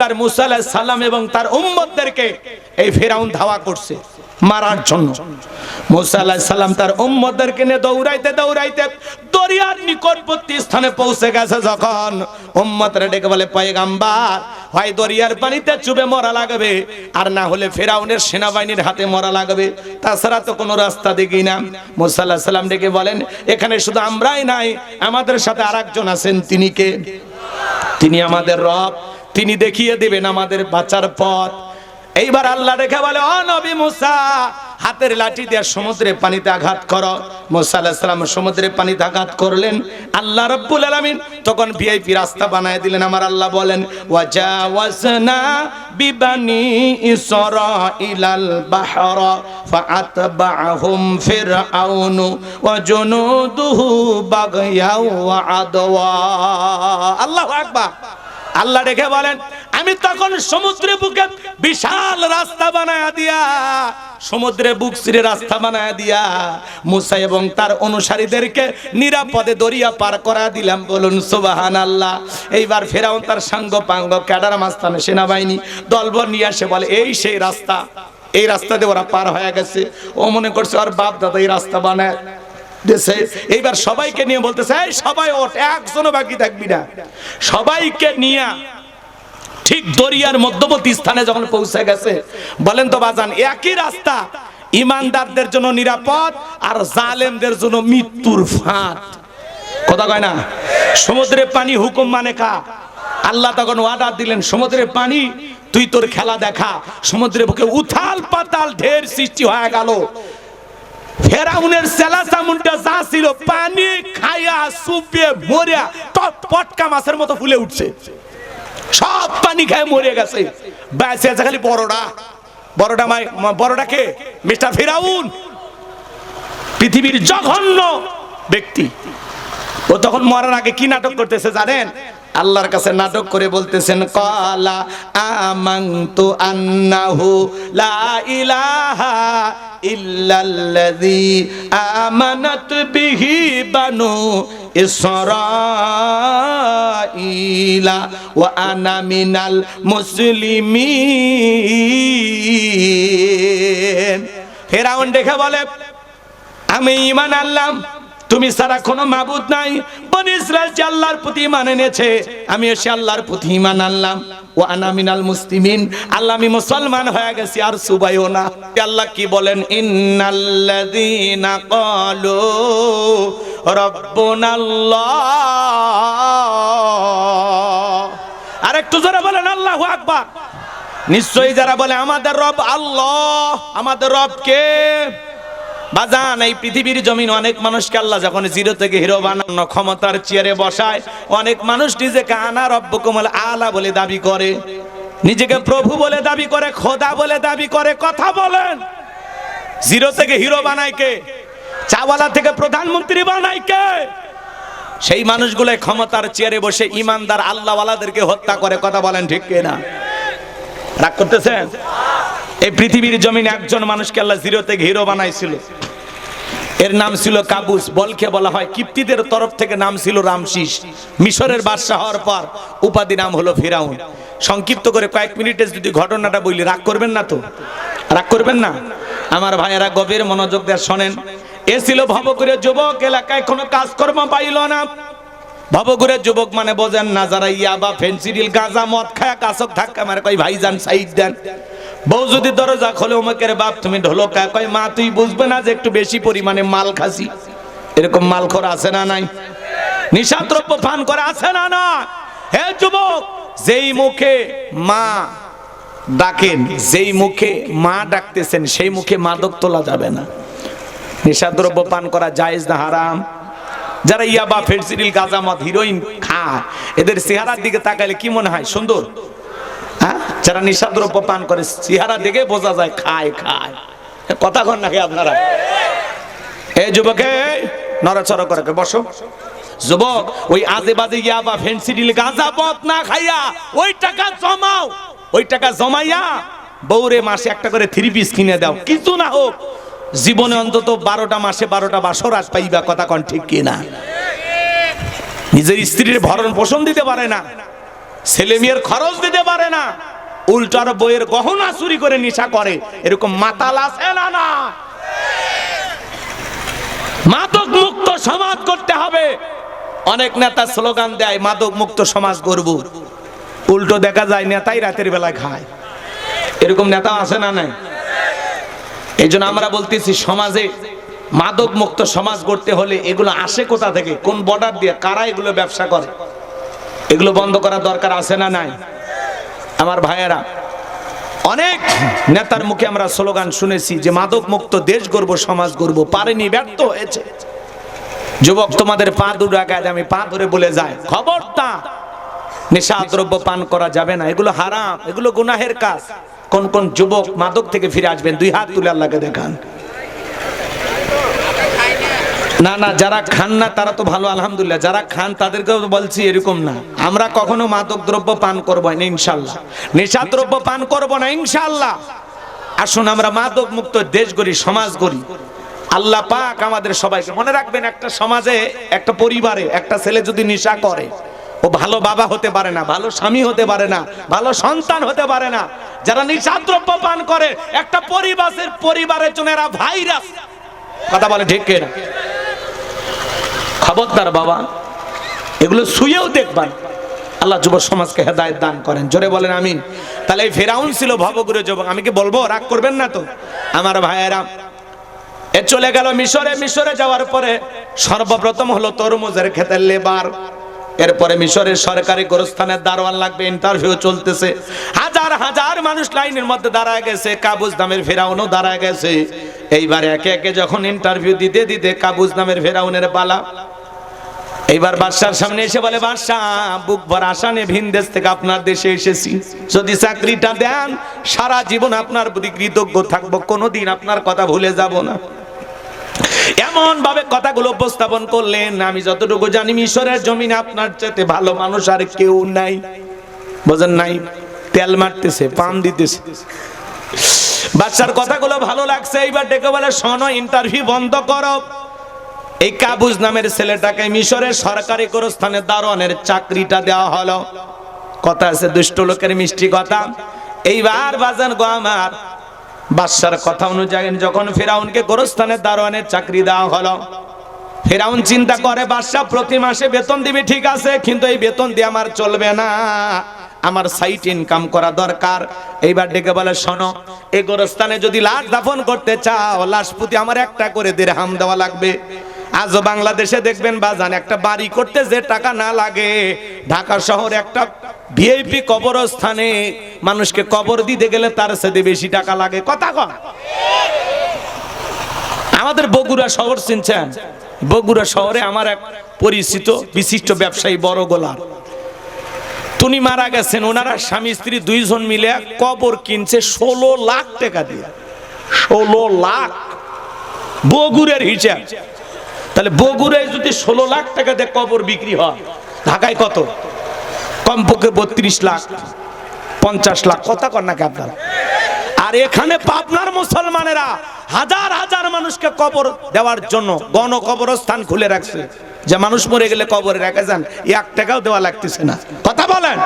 তার মুসা আলাইহিস সালাম এবং তার উম্মতদেরকে এই ফিরাউন ধাওয়া করছে মারার জন্য। মুসা আলাইহিস সালাম তার উম্মতদেরকে নিয়ে দৌড়াইতে দৌড়াইতে দরিয়ার নিকটবর্তী স্থানে পৌঁছে গেছে। যখন উম্মতরা ডেকে বলে, পয়গম্বর, হয় দরিয়ার পানিতে চুবে মরা লাগবে, আর না হলে ফিরাউনের সেনাবাহিনীর হাতে মরা লাগবে, তাছাড়া তো কোনো রাস্তা দেখি না। মুসা আলাইহিস সালাম ডেকে বলেন, এখানে শুধু আমরাই নাই, আমাদের সাথে আরেকজন আছেন। তিনি কে? তিনি আমাদের রব, তিনি দেখিয়ে দিবেন আমাদের বাঁচার পথ। এইবার আল্লাহ দেখে বলে, ও নবী মুসা, হাতের লাঠি দিয়ে সমুদ্রের পানিতে আঘাত করো। মুসা আলাইহিস সালাম সমুদ্রের পানিতে আঘাত করলেন। আল্লাহ রাব্বুল আলামিন তখন ভিআইপি রাস্তা বানায় দিলেন। আমার আল্লাহ বলেন, ওয়াজাওয়াজনা বিবানি ইসরাঈলাল বাহরা ফাআতবাআহুম ফিরআউনু ওয়া জুনুদুহু বাগয়াও ওয়া আদওয়া। আল্লাহু আকবার। আল্লাহ দেখে বলেন, আমি তখন সমুদ্রের বুকে বিশাল রাস্তা বানায়া দিয়া, সমুদ্রে বুক চিরে রাস্তা বানায়া দিয়া মুসা এবং তার অনুসারীদেরকে নিরাপদে দরিয়া পার করা দিলাম। বলুন সুবহানাল্লাহ। এইবার ফেরাউন তার সাঙ্গ পাঙ্গ ক্যাডার মাস্তানে সেনাবাহিনী দলবল নিয়ে আসে, বলে এই সেই রাস্তা, এই রাস্তা দিয়ে ওরা পার হয়ে গেছে। ও মনে করছে আর বাপ দাদা এই রাস্তা বানায়। এইবার সবাইকে নিয়ে বলতেছে, এই সবাই ওঠ, একজনও বাকি থাকবি না। সবাইকে নিয়ে ঠিক দরিয়ার মধ্যবর্তী স্থানে যখন পৌঁছে গেছে, বলেন তো বাজান, একই রাস্তা ইমানদারদের জন্য নিরাপদ আর জালেমদের জন্য মৃত্যুর ফাঁদ। কথা কয় না? সমুদ্রের পানি হুকুম মানে কা? আল্লাহ তখন ওয়াদা দিলেন, সমুদ্রের পানি তুই তোর খেলা দেখা। সমুদ্রের বুকে উথাল পাতাল ঢের সৃষ্টি হয়ে গেল। ফেরাউনের সেলা চামুন্ডা যা ছিল পানি খায়া সুপিয়ে মরিয়া পটকা মাছের মতো ফুলে উঠছে। সব পানি খায় মরে গেছে। বেঁচে আছে খালি বড়টা। বড়টা কে? মিস্টার ফিরাউন, পৃথিবীর জঘন্য ব্যক্তি। ও তখন মরার আগে কি নাটক করতেছে জানেন? আল্লাহর কাছে নাটক করে বলতেছেন, ক্বালা আমানতু আন্নাহু লা ইলাহা ইল্লাল্লাযী আমানাত বিহি বানু ইসরাঈলা ওয়া আনা মিনাল মুসলিমিন। ফিরাউন দেখে বলে, আমি ঈমান আনলাম, তুমি ছাড়া কোনো মাবুদ নাই। বনি ইসরাইল যে আল্লাহর প্রতি ঈমান এনেছে, আমি এসে আল্লাহর প্রতি ঈমান আনলাম। ওয়া আনা মিনাল মুসলিমিন, আল্লাহ আমি মুসলমান হয়ে গেছি, আর সুবাইও না। আল্লাহ কি বলেন? ইন্নাল্লাযীনা ক্বালু রাব্বুনাল্লাহ। আর একটু জোরে বলেন আল্লাহু আকবার। নিশ্চয়ই যারা বলে আমাদের রব আল্লাহ, আমাদের রব কে? বাজান, এই পৃথিবীর জমিন অনেক মানুষকে আল্লাহ যখন জিরো থেকে হিরো বানানো ক্ষমতার চেয়ারে বসায়, অনেক মানুষ নিজেকে আনা রব্বুকুমুল আলা বলে দাবি করে, নিজেকে প্রভু বলে দাবি করে, খোদা বলে দাবি করে। কথা বলেন, জিরো থেকে হিরো বানায় কে? চাওয়ালা থেকে প্রধানমন্ত্রী বানায় কে? সেই মানুষগুলো ক্ষমতার চেয়ারে বসে ইমানদার আল্লাহওয়ালাদেরকে হত্যা করে। কথা বলেন ঠিক কিনা? রাগ করতেছেন? এই পৃথিবীর জমিনে একজন মানুষকে আল্লাহ জিরো থেকে হিরো বানাইছিল। এর নাম ছিল কাবুস। বলকে বলা হয়, কিপ্তিদের তরফ থেকে নাম ছিল রামসিস। মিশরের বাদশা হওয়ার পর উপাধি নাম হলো ফিরাউন। সংক্ষিপ্ত করে কয়েক মিনিটে যদি ঘটনাটা বলি, রাগ করবেন না তো? রাগ করবেন না? আমার ভাইয়েরা গভীর মনোযোগ দিয়ে শোনেন। এ ছিল ভবঘুরের যুবক, এলাকায় কোনো কাজকর্ম পাইল না। ভবঘুরের যুবক মানে বোঝেন না, যারা ইয়াবা ফেন্সিডিল গাঁজা মদ খায়া কাসক ধাক্কা মারে, কই ভাইজান সাইড দেন। বউ যদি দরজা খোলে, ওমকের বাপ তুমি ঢোলকা, কয় মা তুই বুঝবে না যে একটু বেশি পরিমাণে মাল খাসি। এরকম মালখোর আছে না নাই? নিশাদ্রব্য পান করে আছে না না? হে যুবক, যেই মুখে মা ডাকেন, যেই মুখে মা ডাকতেছেন, সেই মুখে মাদক তোলা যাবে না। নিশাদ্রব্য পান করা জায়েজ না হারাম? যারা ইয়াবা ফেন্সিডিল গাঁজা মদ হিরোইন খায়, এদের চেহারার দিকে তাকাইলে কি মনে হয়? সুন্দর? যারা নিশাদ্রব্য পান করে, চেহারা দেখে বোঝা যায় খায় খায়। কথা কন নাকি আপনারা? এই যুবকে নড়াচড়া করে বসো। যুবক, ওই আজে বাজে ইয়াবা ফেন্সিডিল গাঁজা মদ না খাইয়া ওই টাকা জমাও। ওই টাকা জমাইয়া বউরে মাসে একটা করে 3 পিস কিনে দাও। কিছু না হোক, জীবনে অন্তত 12টা মাসে 12টা বাসর আজ পাইবা। কথা কন ঠিক কিনা? নিজের স্ত্রীর ভরণ পোষণ দিতে পারে না, ছেলে মেয়ের খরচ দিতে পারে না, উল্টার বইয়ের গহনা চুরি করে নেশা করে, এরকম মাতাল আছে না? না, মাদক মুক্ত সমাজ করতে হবে। অনেক নেতা স্লোগান দেয় মাদক মুক্ত সমাজ করব, উল্টো দেখা যায় নেতাই রাতের বেলায় খায়। এরকম নেতা আছে না? নাই। এই জন্য আমরা বলতেছি সমাজে মাদক মুক্ত সমাজ করতে হলে এগুলো আসে কোথা থেকে, কোন বর্ডার দিয়ে, কারা এগুলো ব্যবসা করে, এগুলো বন্ধ করার দরকার আছে না? নাই। আমার ভাইয়েরা, অনেক নেতার মুখে আমরা স্লোগান শুনেছি যে মাদক মুক্ত দেশ গড়ব, সমাজ গড়ব, পারেনি, ব্যর্থ হয়েছে। যুবক, তোমাদের পা দুটো আগে আমি পা ধরে বলে যাই, খবরদার নেশা দ্রব্য পান করা যাবে না, এগুলো হারাম, এগুলো গুনাহের কাজ। কোন কোন যুবক মাদক থেকে ফিরে আসবেন? দুই হাত তুলে আল্লাহকে দেখান। না না, যারা খান না তারা তো ভালো, আলহামদুলিল্লাহ। যারা খান তাদেরকেও বলছি এরকম না, আমরা কখনো মাদক দ্রব্য পান করবো না ইনশাল্লাহ, নেশা দ্রব্য পান করবো না ইনশাল্লাহ। আসুন আমরা মাদক মুক্ত দেশ গড়ি, সমাজ গড়ি। আল্লাহ পাক আমাদের সবাইকে, মনে রাখবেন, একটা সমাজে, একটা পরিবারে একটা ছেলে যদি নেশা করে, ও ভালো বাবা হতে পারে না, ভালো স্বামী হতে পারে না, ভালো সন্তান হতে পারে না। যারা নেশা দ্রব্য পান করে একটা পরিবারের জন্য এরা ভাইরাস। কথা বলে ঠিক কিনা? খবরদার বাবা, এগুলো শুয়েও দেখবেন। আল্লাহ যুব সমাজকে হেদায়েত দান করেন, জোরে বলেন আমিন। তাহলে এই ফেরাউন ছিল ভবঘুরে যুবক। আমি কি বলবো? রাগ করবেন না তো আমার ভাইয়েরা? এ চলে গেল মিশরে। মিশরে যাওয়ার পরে সর্বপ্রথম হলো তরমুজের ক্ষেতের লেবার। এরপরে মিশরের সরকারি গোরস্থানের দারোয়ান লাগবে, ইন্টারভিউ চলতেছে। হাজার হাজার মানুষ লাইনের মধ্যে দাঁড়ায় গেছে, কাবুজ নামের ফেরাউনও দাঁড়ায় গেছে। এইবার একে একে যখন ইন্টারভিউ দিতে দিতে কাবুজ নামের ফেরাউনের পালা। এইবার বাদশার সামনে এসে বলে, বাদশা, বুক ভর আশা নিয়ে ভিন দেশ থেকে আপনার দেশে এসেছি, যদি চাকরিটা দেন সারা জীবন আপনার প্রতি কৃতজ্ঞ থাকবো, কোনোদিন আপনার কথা ভুলে যাব না। এমন ভাবে কথাগুলো উপস্থাপন করলেন, আমি যতটুকু জানি মিশরের জমিনে আপনার চাইতে ভালো মানুষ আর কেউ নাই। বোঝেন নাই? তেল মারতেছে, পাম দিতেছে। বাদশার কথাগুলো ভালো লাগছে। এইবার ডেকে বলে, শোনো, ইন্টারভিউ বন্ধ করো। এই কাবুজ নামের ছেলেটাকে মিশরের সরকারি গোরস্থানের দারোয়ানের চাকরিটা দেওয়া হলো। কথা আছে, দুষ্ট লোকের মিষ্টি কথা। এইবার বাজান গো আমার, বাদশার কথা অনুযায়ী যখন ফেরাউনকে গোরস্থানের দারোয়ানের চাকরি দেওয়া হলো, ফেরাউন চিন্তা করে, বাদশা প্রতি মাসে বেতন দিবে ঠিক আছে, কিন্তু এই বেতন দিয়ে আমার চলবে না, আমার সাইট ইনকাম করা দরকার। এইবার ডেকে বলে, শোনো, এই গোরস্থানে যদি লাশ দাফন করতে চাও, লাশ প্রতি আমার একটা করে দিরহাম দেওয়া লাগবে। আজও বাংলাদেশে দেখবেন বাজান, একটা বাড়ি করতে যে টাকা না লাগে, ঢাকা শহরে একটা ভিআইপি কবরস্থানে মানুষকে কবর দিতে গেলে তার সাথে বেশি টাকা লাগে। কথা কয়। আমাদের বগুড়া শহর চিনছেন? বগুড়া শহরে আমার এক পরিচিত বিশিষ্ট ব্যবসায়ী বড় গোলার, তিনি মারা গেছেন। ওনারা স্বামী স্ত্রী দুইজন মিলে কবর কিনছে 16 লাখ টাকা দিয়ে। 16 লাখ বগুড়ার হিসাব। তাহলে বগুড়ায় যদি 16 লাখ টাকা দিয়ে কবর বিক্রি হয়, ঢাকায় কত? কমপক্ষে 32 লাখ, 50 লাখ। কথা কর নাকি আপনারা? আর এখানে পাবনার মুসলমানেরা হাজার হাজার মানুষকে কবর দেওয়ার জন্য গণ কবরস্থান খুলে রাখছে, যে মানুষ মরে গেলে কবরে রেখে যান, 1 টাকাও দেওয়া লাগতেছে না। কথা বলেন।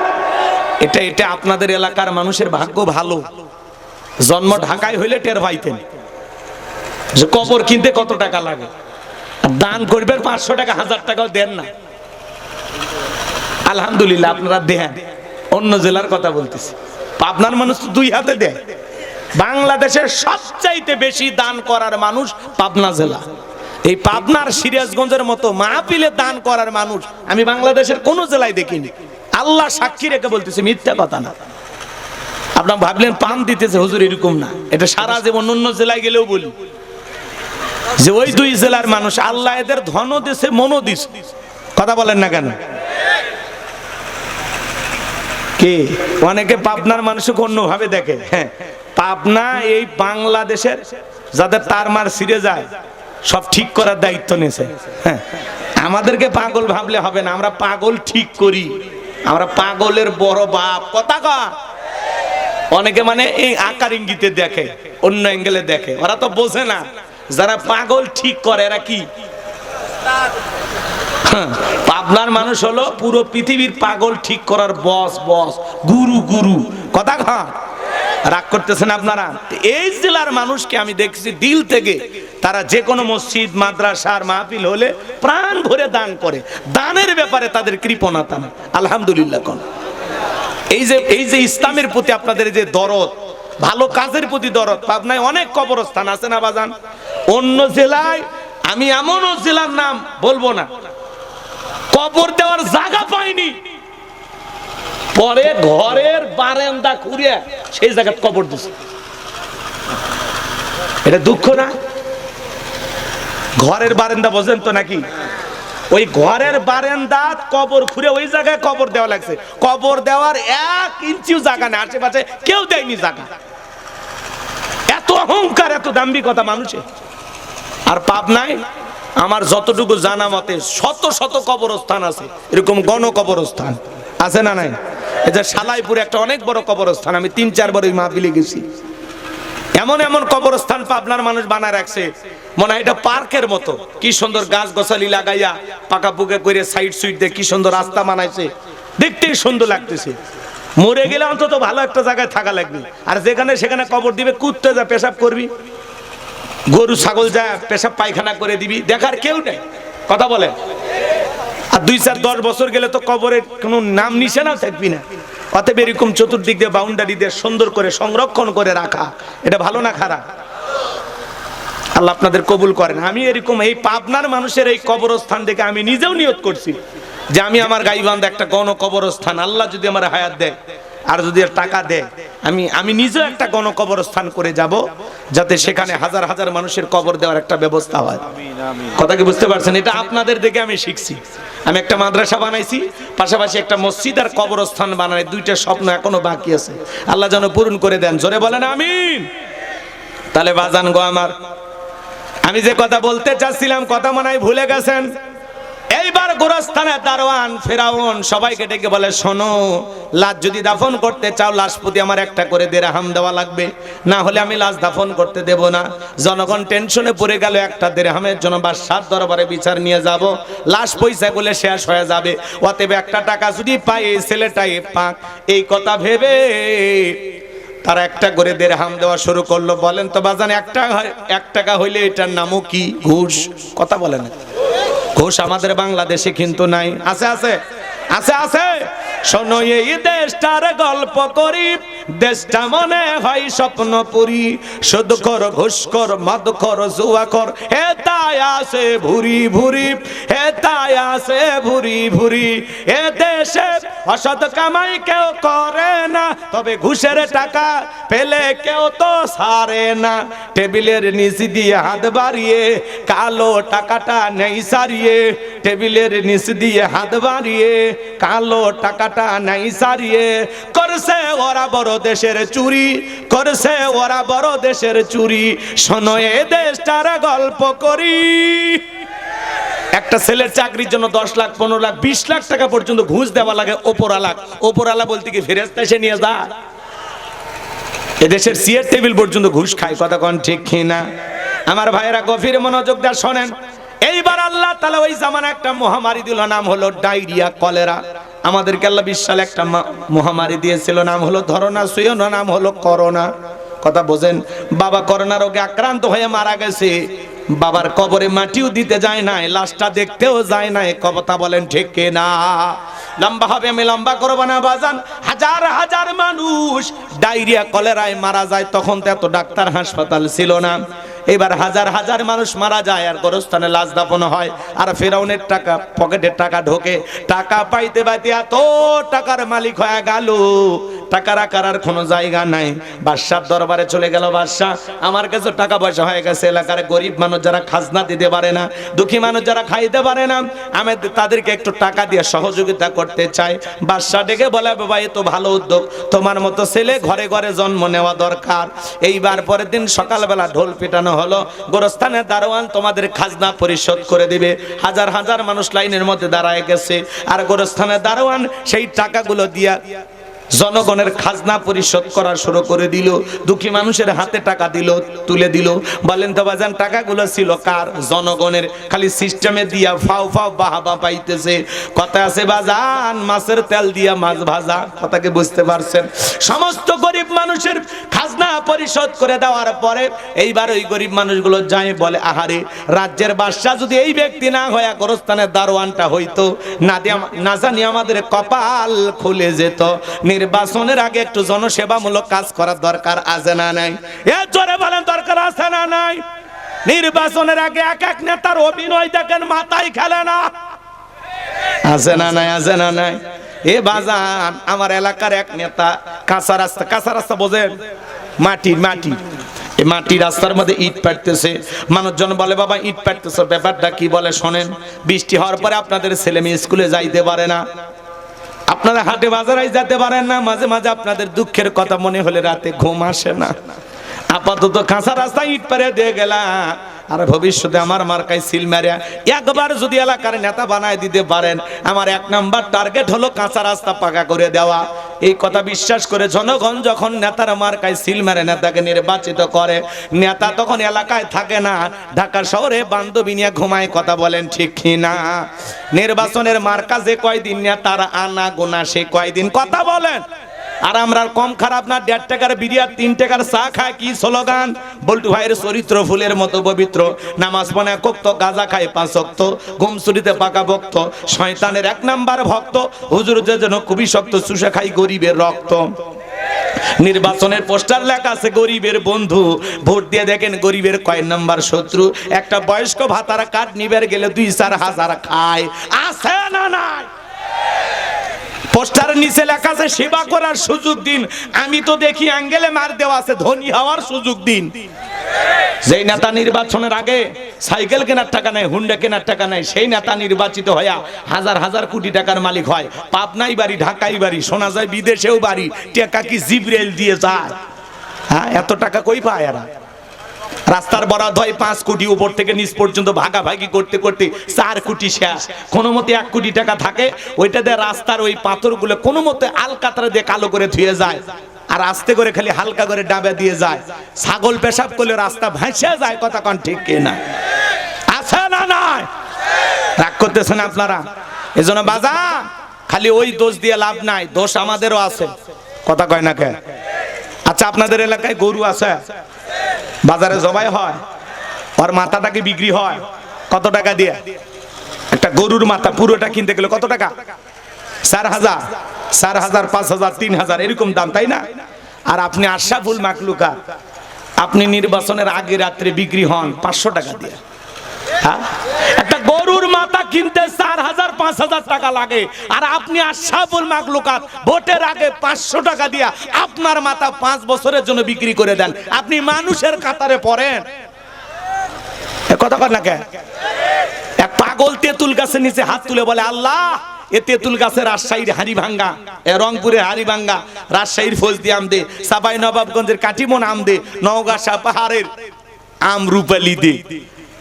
এটা আপনাদের এলাকার মানুষের ভাগ্য ভালো। জন্ম ঢাকায় হইলে টের পাইতেন যে কবর কিনতে কত টাকা লাগে। দান করবেন 500 টাকা, 1000 টাকাও দেন না। আলহামদুলিল্লাহ আপনারা দেন। অন্য জেলার কথা বলতেছি, পাবনার মানুষ তো 2 হাতে দেয়। বাংলাদেশের সবচাইতে বেশি দান করার মানুষ পাবনা জেলা। এই পাবনার সিরাজগঞ্জের মতো মাহফিলে দান করার মানুষ আমি বাংলাদেশের কোন জেলায় দেখিনি। আল্লাহ সাক্ষী রেখে বলতেছে, মিথ্যা কথা না। আপনারা ভাবলেন পাম দিতেছে হুজুর, এরকম না। এটা সারা জীবন অন্য জেলায় গেলেও বলি যে ওই 2 জেলার মানুষ আল্লাহ এদের ধনও দিছে, মনও দিছে। কথা বলেন না কেন? কি অনেকে পাবনার মানুষকে অন্যভাবে দেখে। হ্যাঁ, পাবনা এই বাংলাদেশের যাদের তার মার ছিঁড়ে যায় সব ঠিক করার দায়িত্ব নিয়েছে। হ্যাঁ, আমাদেরকে পাগল ভাবলে হবে না, আমরা পাগল ঠিক করি। আমরা পাগলের বড় বাপ। কথা কয়। অনেকে মানে এই আকার ইঙ্গিতে দেখে, অন্য অ্যাঙ্গেলে দেখে, ওরা তো বোঝে না। যারা পাগল ঠিক করে এরা কি পাবনার মানুষ হলো পুরো পৃথিবীর পাগল ঠিক করার বস বস গুরু গুরু কথা ঘাট রাগ করতেছেন আপনারা। এই জেলার মানুষকে আমি দেখছি দিল থেকে তারা যে কোনো মসজিদ মাদ্রাসার মাহফিল হলে প্রাণ ভরে দান করে, দানের ব্যাপারে তাদের কৃপণতা না। আলহামদুলিল্লাহ। কোন এই যে ইসলামের প্রতি আপনাদের যে দরদ, ভালো কাজের প্রতি দরদ। পাবনায় অনেক কবরস্থান আছে না বাজান? অন্য জেলায় আমি এমনও জেলার নাম বলবো না, কবর দেওয়ার জায়গা পাইনি, পরে ঘরের বারান্দা খুঁড়ে সেই জায়গায় কবর দিছে। এটা দুঃখ না? ঘরের বারান্দা বোঝেন তো নাকি? ওই ঘরের বারান্দা কবর খুঁড়ে ওই জায়গায় কবর দেওয়া লাগছে। কবর দেওয়ার 1 ইঞ্চিও জায়গা নেই, আশেপাশে কেউ দেয়নি জায়গা। এত অহংকার, এত দাম্ভিকতা মানুষের। আর পাবনায় আমার যতটুকু জানা মতে শত শত কবরস্থান আছে, এরকম গণ কবরস্থান আছে না নাই? এই যে সালাইপুরে একটা অনেক বড় কবরস্থান, আমি 3-4 বার ওই মাহফিলে গেছি। এমন এমন কবরস্থান পাবনার মানুষ বানায় রাখছে, মনে হয় এটা পার্কের মতো। কি সুন্দর গাছ গোছালি লাগাইয়া পাকা পুকে করে সাইড সুইট দিয়ে কি সুন্দর রাস্তা বানাইছে, দেখতেই সুন্দর লাগতেছে। মরে গেলে অন্তত ভালো একটা জায়গায় থাকা লাগবে। আর যেখানে সেখানে কবর দিবে, কুত্তে যা পেশাব করবি, গরু ছাগল যা পেশাব পায়খানা করে দিবি, দেখার কেউ নেই। কথা বলে। আর 2-4-10 বছর গেলে তো কবরের কোনো নাম নিশানাও থাকবি না। অতএব এরকম চতুর্দিক দিয়ে বাউন্ডারি দিয়ে সুন্দর করে সংরক্ষণ করে রাখা, এটা ভালো না খারাপ? আল্লাহ আপনাদের কবুল করেন। আমি এরকম এই পাবনার মানুষের এই কবরস্থান দেখে আমি নিজেও নিয়ত করছি যে আমি আমার গাইবান্ধা একটা গণ কবরস্থান, আল্লাহ যদি আমার হায়াত দেয় আর যদি টাকা দেয়, আমি নিজেও একটা গণ কবরস্থান করে যাব, যাতে সেখানে হাজার হাজার মানুষের কবর দেওয়ার একটা ব্যবস্থা হয়। কথা কি বুঝতে পারছেন? এটা আপনাদের দেখে আমি শিখছি। আমি একটা মাদ্রাসা বানাইছি, পাশাপাশি একটা মসজিদ আর কবরস্থান বানাই। 2টা স্বপ্ন এখনো বাকি আছে, আল্লাহ যেন পূরণ করে দেন। জোরে বলেন আমিন। তাহলে বাজান গো আমার, আমি যে কথা বলতে চাচ্ছিলাম কথা মনে হয় ভুলে গেছেন। এইবার গোরস্থানে দারোয়ান ফেরাউন সবাইকে ডেকে বলে, শোনো, লাশ যদি দাফন করতে চাও, লাশ প্রতি আমার একটা করে দিরহাম দেওয়া লাগবে, না হলে আমি লাশ দাফন করতে দেব না। জনগণ টেনশনে পড়ে গেল, একটা দিরহামের জন্য বাদশার দরবারে বিচার নিয়ে যাব, লাশ পয়সা বলে শেষ হয়ে যাবে। অতএব একটা টাকা যদি পাই, এই ছেলেটাই পাক। এই কথা ভেবে তারা একটা করে দিরহাম দেওয়া শুরু করলো। বলেন তো বাজান, 1 টাকা হইলে এটার নামও কি? ঘুষ। কথা বলে না? ঘুষ আমাদের বাংলাদেশে কিন্তু নাই। আছে আছে আছে আছে। শোনো, এই দেশটার গল্প করি, দেশটা মনে হয় স্বপ্নপুরী। সুদখোর, ঘুষখোর, মদখোর, জুয়াখোর, হে তাই আছে ভুরি ভুরি, হে তাই আছে ভুরি ভুরি। এ দেশে অসৎ কামাই কেউ করে না, তবে ঘুষের টাকা পেলে কেউ তো ছাড়ে না। টেবিলের নিচ দিয়ে হাত বাড়িয়ে কালো টাকাটা নেই সারিয়ে, টেবিলের নিচ দিয়ে হাত বাড়িয়ে কালো টাকাটা নাই সারিয়ে। করছে ওরা বড় দেশের চুরি, করছে ওরা বড় দেশের চুরি। শোনো, এ দেশটার গল্প করি। একটা ছেলের চাকরির জন্য 10 লাখ, 15 লাখ, 20 লাখ টাকা পর্যন্ত ঘুষ দেওয়া লাগে ওপরালা। ওপরালা বলতে কি ফেরেশতা এসে নিয়ে যা? এদেশের চেয়ার টেবিল পর্যন্ত ঘুষ খায়। কথা কোন ঠিক কিনা? আমার ভাইয়েরা গভীর মনোযোগ দিয়ে শোনেন। এইবার আল্লাহ তাআলা ওই জামানা একটা মহামারী দিল, নাম হলো ডায়রিয়া, কলেরা। আমাদেরকে আল্লাহ 20 সালে একটা মহামারী দিয়েছিল, নাম হলো ধরনা সুয়না, নাম হলো করোনা। কথা বোঝেন? বাবা করোনা রোগে আক্রান্ত হয়ে মারা গেছে। বাবার কবরে মাটিও দিতে যায় নাই, লাশটা দেখতেও যায় নাই। কথা বলেন ঠিক কিনা? লম্বা হবে, আমি লম্বা করবো না বাজান। হাজার হাজার মানুষ ডায়রিয়া কলেরায় মারা যায়। তখন তো এত ডাক্তার হাসপাতাল ছিল না। এবার হাজার হাজার মানুষ মারা যায় আর গোরস্থানে লাশ দাফন হয়। আর ফেরাউনের টাকা, পকেটের টাকা ঢোকে। টাকা পাইতে পাইতে এত টাকার মালিক হয়ে গেল, টাকা রাখার আর কোনো জায়গা নাই। বাদশার দরবারে চলে গেল, বাদশাহ, আমার কাছে টাকা পয়সা হয়ে গেছে, এলাকার গরিব মানুষ যারা খাজনা দিতে পারে না, দুঃখী মানুষ যারা খাইতে পারে না, আমি তাদেরকে একটু টাকা দিয়ে সহযোগিতা করতে চাই। বাদশাহ ডেকে বলে, বাবা, এ তো ভালো উদ্যোগ, তোমার মতো ছেলে ঘরে ঘরে জন্ম নেওয়া দরকার। এইবার পরের দিন সকালবেলা ঢোল পিটানো হলো, গোরস্থানের দারোয়ান তোমাদের খাজনা পরিশোধ করে দিবে। হাজার হাজার মানুষ লাইনের মধ্যে দাঁড়ায় গেছে, আর গোরস্থানের দারোয়ান সেই টাকাগুলো দিয়া জনগণের খাজনা পরিশোধ করা শুরু করে দিল, দুঃখী মানুষের হাতে টাকা দিল, তুলে দিল। বলেন তো বাজান, টাকাগুলো ছিল কার? জনগণের। খালি সিস্টেমে দিয়া ফাও ফাও বাহাবা পাইতেছে। কথা আছে বাজান, মাছের তেল দিয়া মাছ ভাজা। কথাকে বুঝতে পারছেন? সমস্ত গরিব মানুষের খাজনা পরিশোধ করে দেওয়ার পরে এইবার ওই গরিব মানুষগুলো যায় বলে, আহারে, রাজ্যের বাদশা যদি এই ব্যক্তি না হয়, গোরস্থানের দারোয়ানটা হইতো, না জানি আমাদের কপাল খুলে যেত। নির্বাচনের আগে একটু জনসেবামূলক কাজ করার দরকার আছে না নাই? এ জোরে বলেন, দরকার আছে না নাই? নির্বাচনের আগে এক এক নেতার অভিনয় দেখেন, মাথায় খেলে না, আছে না নাই? আছে না নাই? এ বাজান, আমার এলাকার এক নেতা কাঁচা রাস্তা বোঝেন, মাটি এই মাটি রাস্তার মধ্যে ইট পাড়তেছে। মানুষজন বলে, বাবা ইট পাড়তেছে, ব্যাপারটা কি? বলে, শোনেন, বৃষ্টি হওয়ার পরে আপনাদের ছেলে মেয়ে স্কুলে যাইতে পারে না, আপনারা হাটে বাজারে যেতে পারেন না, মাঝে মাঝে আপনাদের দুঃখের কথা মনে হলে রাতে ঘুম আসে না। আপাতত কাঁচা রাস্তা ইট পারে দিয়ে গেলা, আর ভবিষ্যতে আমার মার্কায় সিল মারিয়া একবার যদি এলাকার নেতা বানায় দিতে পারেন, আমার 1 নাম্বার টার্গেট হলো কাঁচা রাস্তা পাকা করে দেওয়া। এই কথা বিশ্বাস করে জনগণ যখন নেতার মার্কায় সিল মারে, নেতাকে নির্বাচিত করে, নেতা তখন এলাকায় থাকে না, ঢাকা শহরে বান্ধবী নিয়ে ঘুমায়। কথা বলেন ঠিক কি না? নির্বাচনের মার্কা যে কয়দিন নেতার আনা গোনা সে কয়দিন। কথা বলেন। আর আমরা কম খারাপ না, 1.5 টাকার বিরিয়ানি 3 টাকার চা খায়, কি স্লোগান? বল্টু ভাইয়ের চরিত্র ফুলের মতো পবিত্র, নামাজ পড়ে ভক্ত, গাঁজা খায় 5 ওয়াক্ত, ঘুম চুরিতে পাকা ভক্ত, শয়তানের 1 নাম্বার ভক্ত, হুজুর যেন খুবই শক্ত, চুষে খাই গরিবের রক্ত। নির্বাচনের পোস্টার লেখা আছে গরিবের বন্ধু, ভোট দিয়ে দেখেন গরিবের কয় নাম্বার শত্রু। একটা বয়স্ক ভাতার কার্ড নিবার গেলে 2-4 হাজার খায়, আছে না নাই? পোস্টারের নিচে লেখা আছে সেবা করার সুযোগ দিন। আমি তো দেখি অ্যাঙ্গেলে মার দেওয়া আছে ধনী হওয়ার সুযোগ দিন। যেই নেতা নির্বাচনের আগে সাইকেল কেনার টাকা নাই, হুন্ডা কেনার টাকা নাই, সেই নেতা নির্বাচিত হইয়া হাজার হাজার কোটি টাকার মালিক হয়। পাবনাই বাড়ি, ঢাকাই বাড়ি, শোনা যায় বিদেশেও বাড়ি। টাকা কি জিব্রাইল দিয়ে যায়? হ্যাঁ, এত টাকা কই পায় এরা? রাস্তার বরাদ্দ হয় 5 কোটি, উপর থেকে নিচ পর্যন্ত ভাগাভাগি করতে করতে 4 কোটি শেষ। কোনো মতে 1 কোটি টাকা থাকে, ওইটা দিয়ে রাস্তার ওই পাথরগুলো কোনো মতে আলকাতরা দিয়ে কালো করে ধুয়ে যায়, আর আস্তে করে খালি হালকা করে ডাবে দিয়ে যায়। ছাগল পেশাব করলে রাস্তা ভাসে যায়। কথা কোন ঠিক কিনা? আছে না নাই? রাগ করতেছেন আপনারা? এজন্য বাজার খালি ওই দোষ দিয়ে লাভ নাই, দোষ আমাদেরও আছে। কথা কয় না কে? আচ্ছা, আপনাদের এলাকায় গরু আছে, বাজারে জবাই হয়, ওর মাথাটাকে বিক্রি হয় কত টাকা দিয়ে? একটা গরুর মাথা পুরোটা কিনতে গেলে কত টাকা? 4,000, 4,000, 5,000, 3,000 এরকম দাম, তাই না? আর আপনি আশরাফুল মাখলুকাত, আপনি নির্বাচনের আগে রাত্রে বিক্রি হন 500 টাকা দিয়ে। হ্যাঁ, একটা গরুর মাথা কিনতে 4,000, 5,000 টাকা লাগে, আর আপনি আশরাফুল মাখলুকাত ভোটের আগে 500 টাকা দিয়া আপনার মাথা 5 বছরের জন্য বিক্রি করে দেন। আপনি মানুষের কাতারে পড়েন? কথা কর না কে? এক পাগল তেঁতুল গাছের নিচে হাত তুলে বলে, আল্লাহ, এ তেঁতুল গাছের রাজশাহীর হাড়িভাঙ্গা, রংপুরের হাড়িভাঙ্গা, রাজশাহীর ফজদি আম দে, সাবাই নবাবগঞ্জের কাটিমন আম দে, নওগাঁ পাহাড়ের আম রূপালি দে।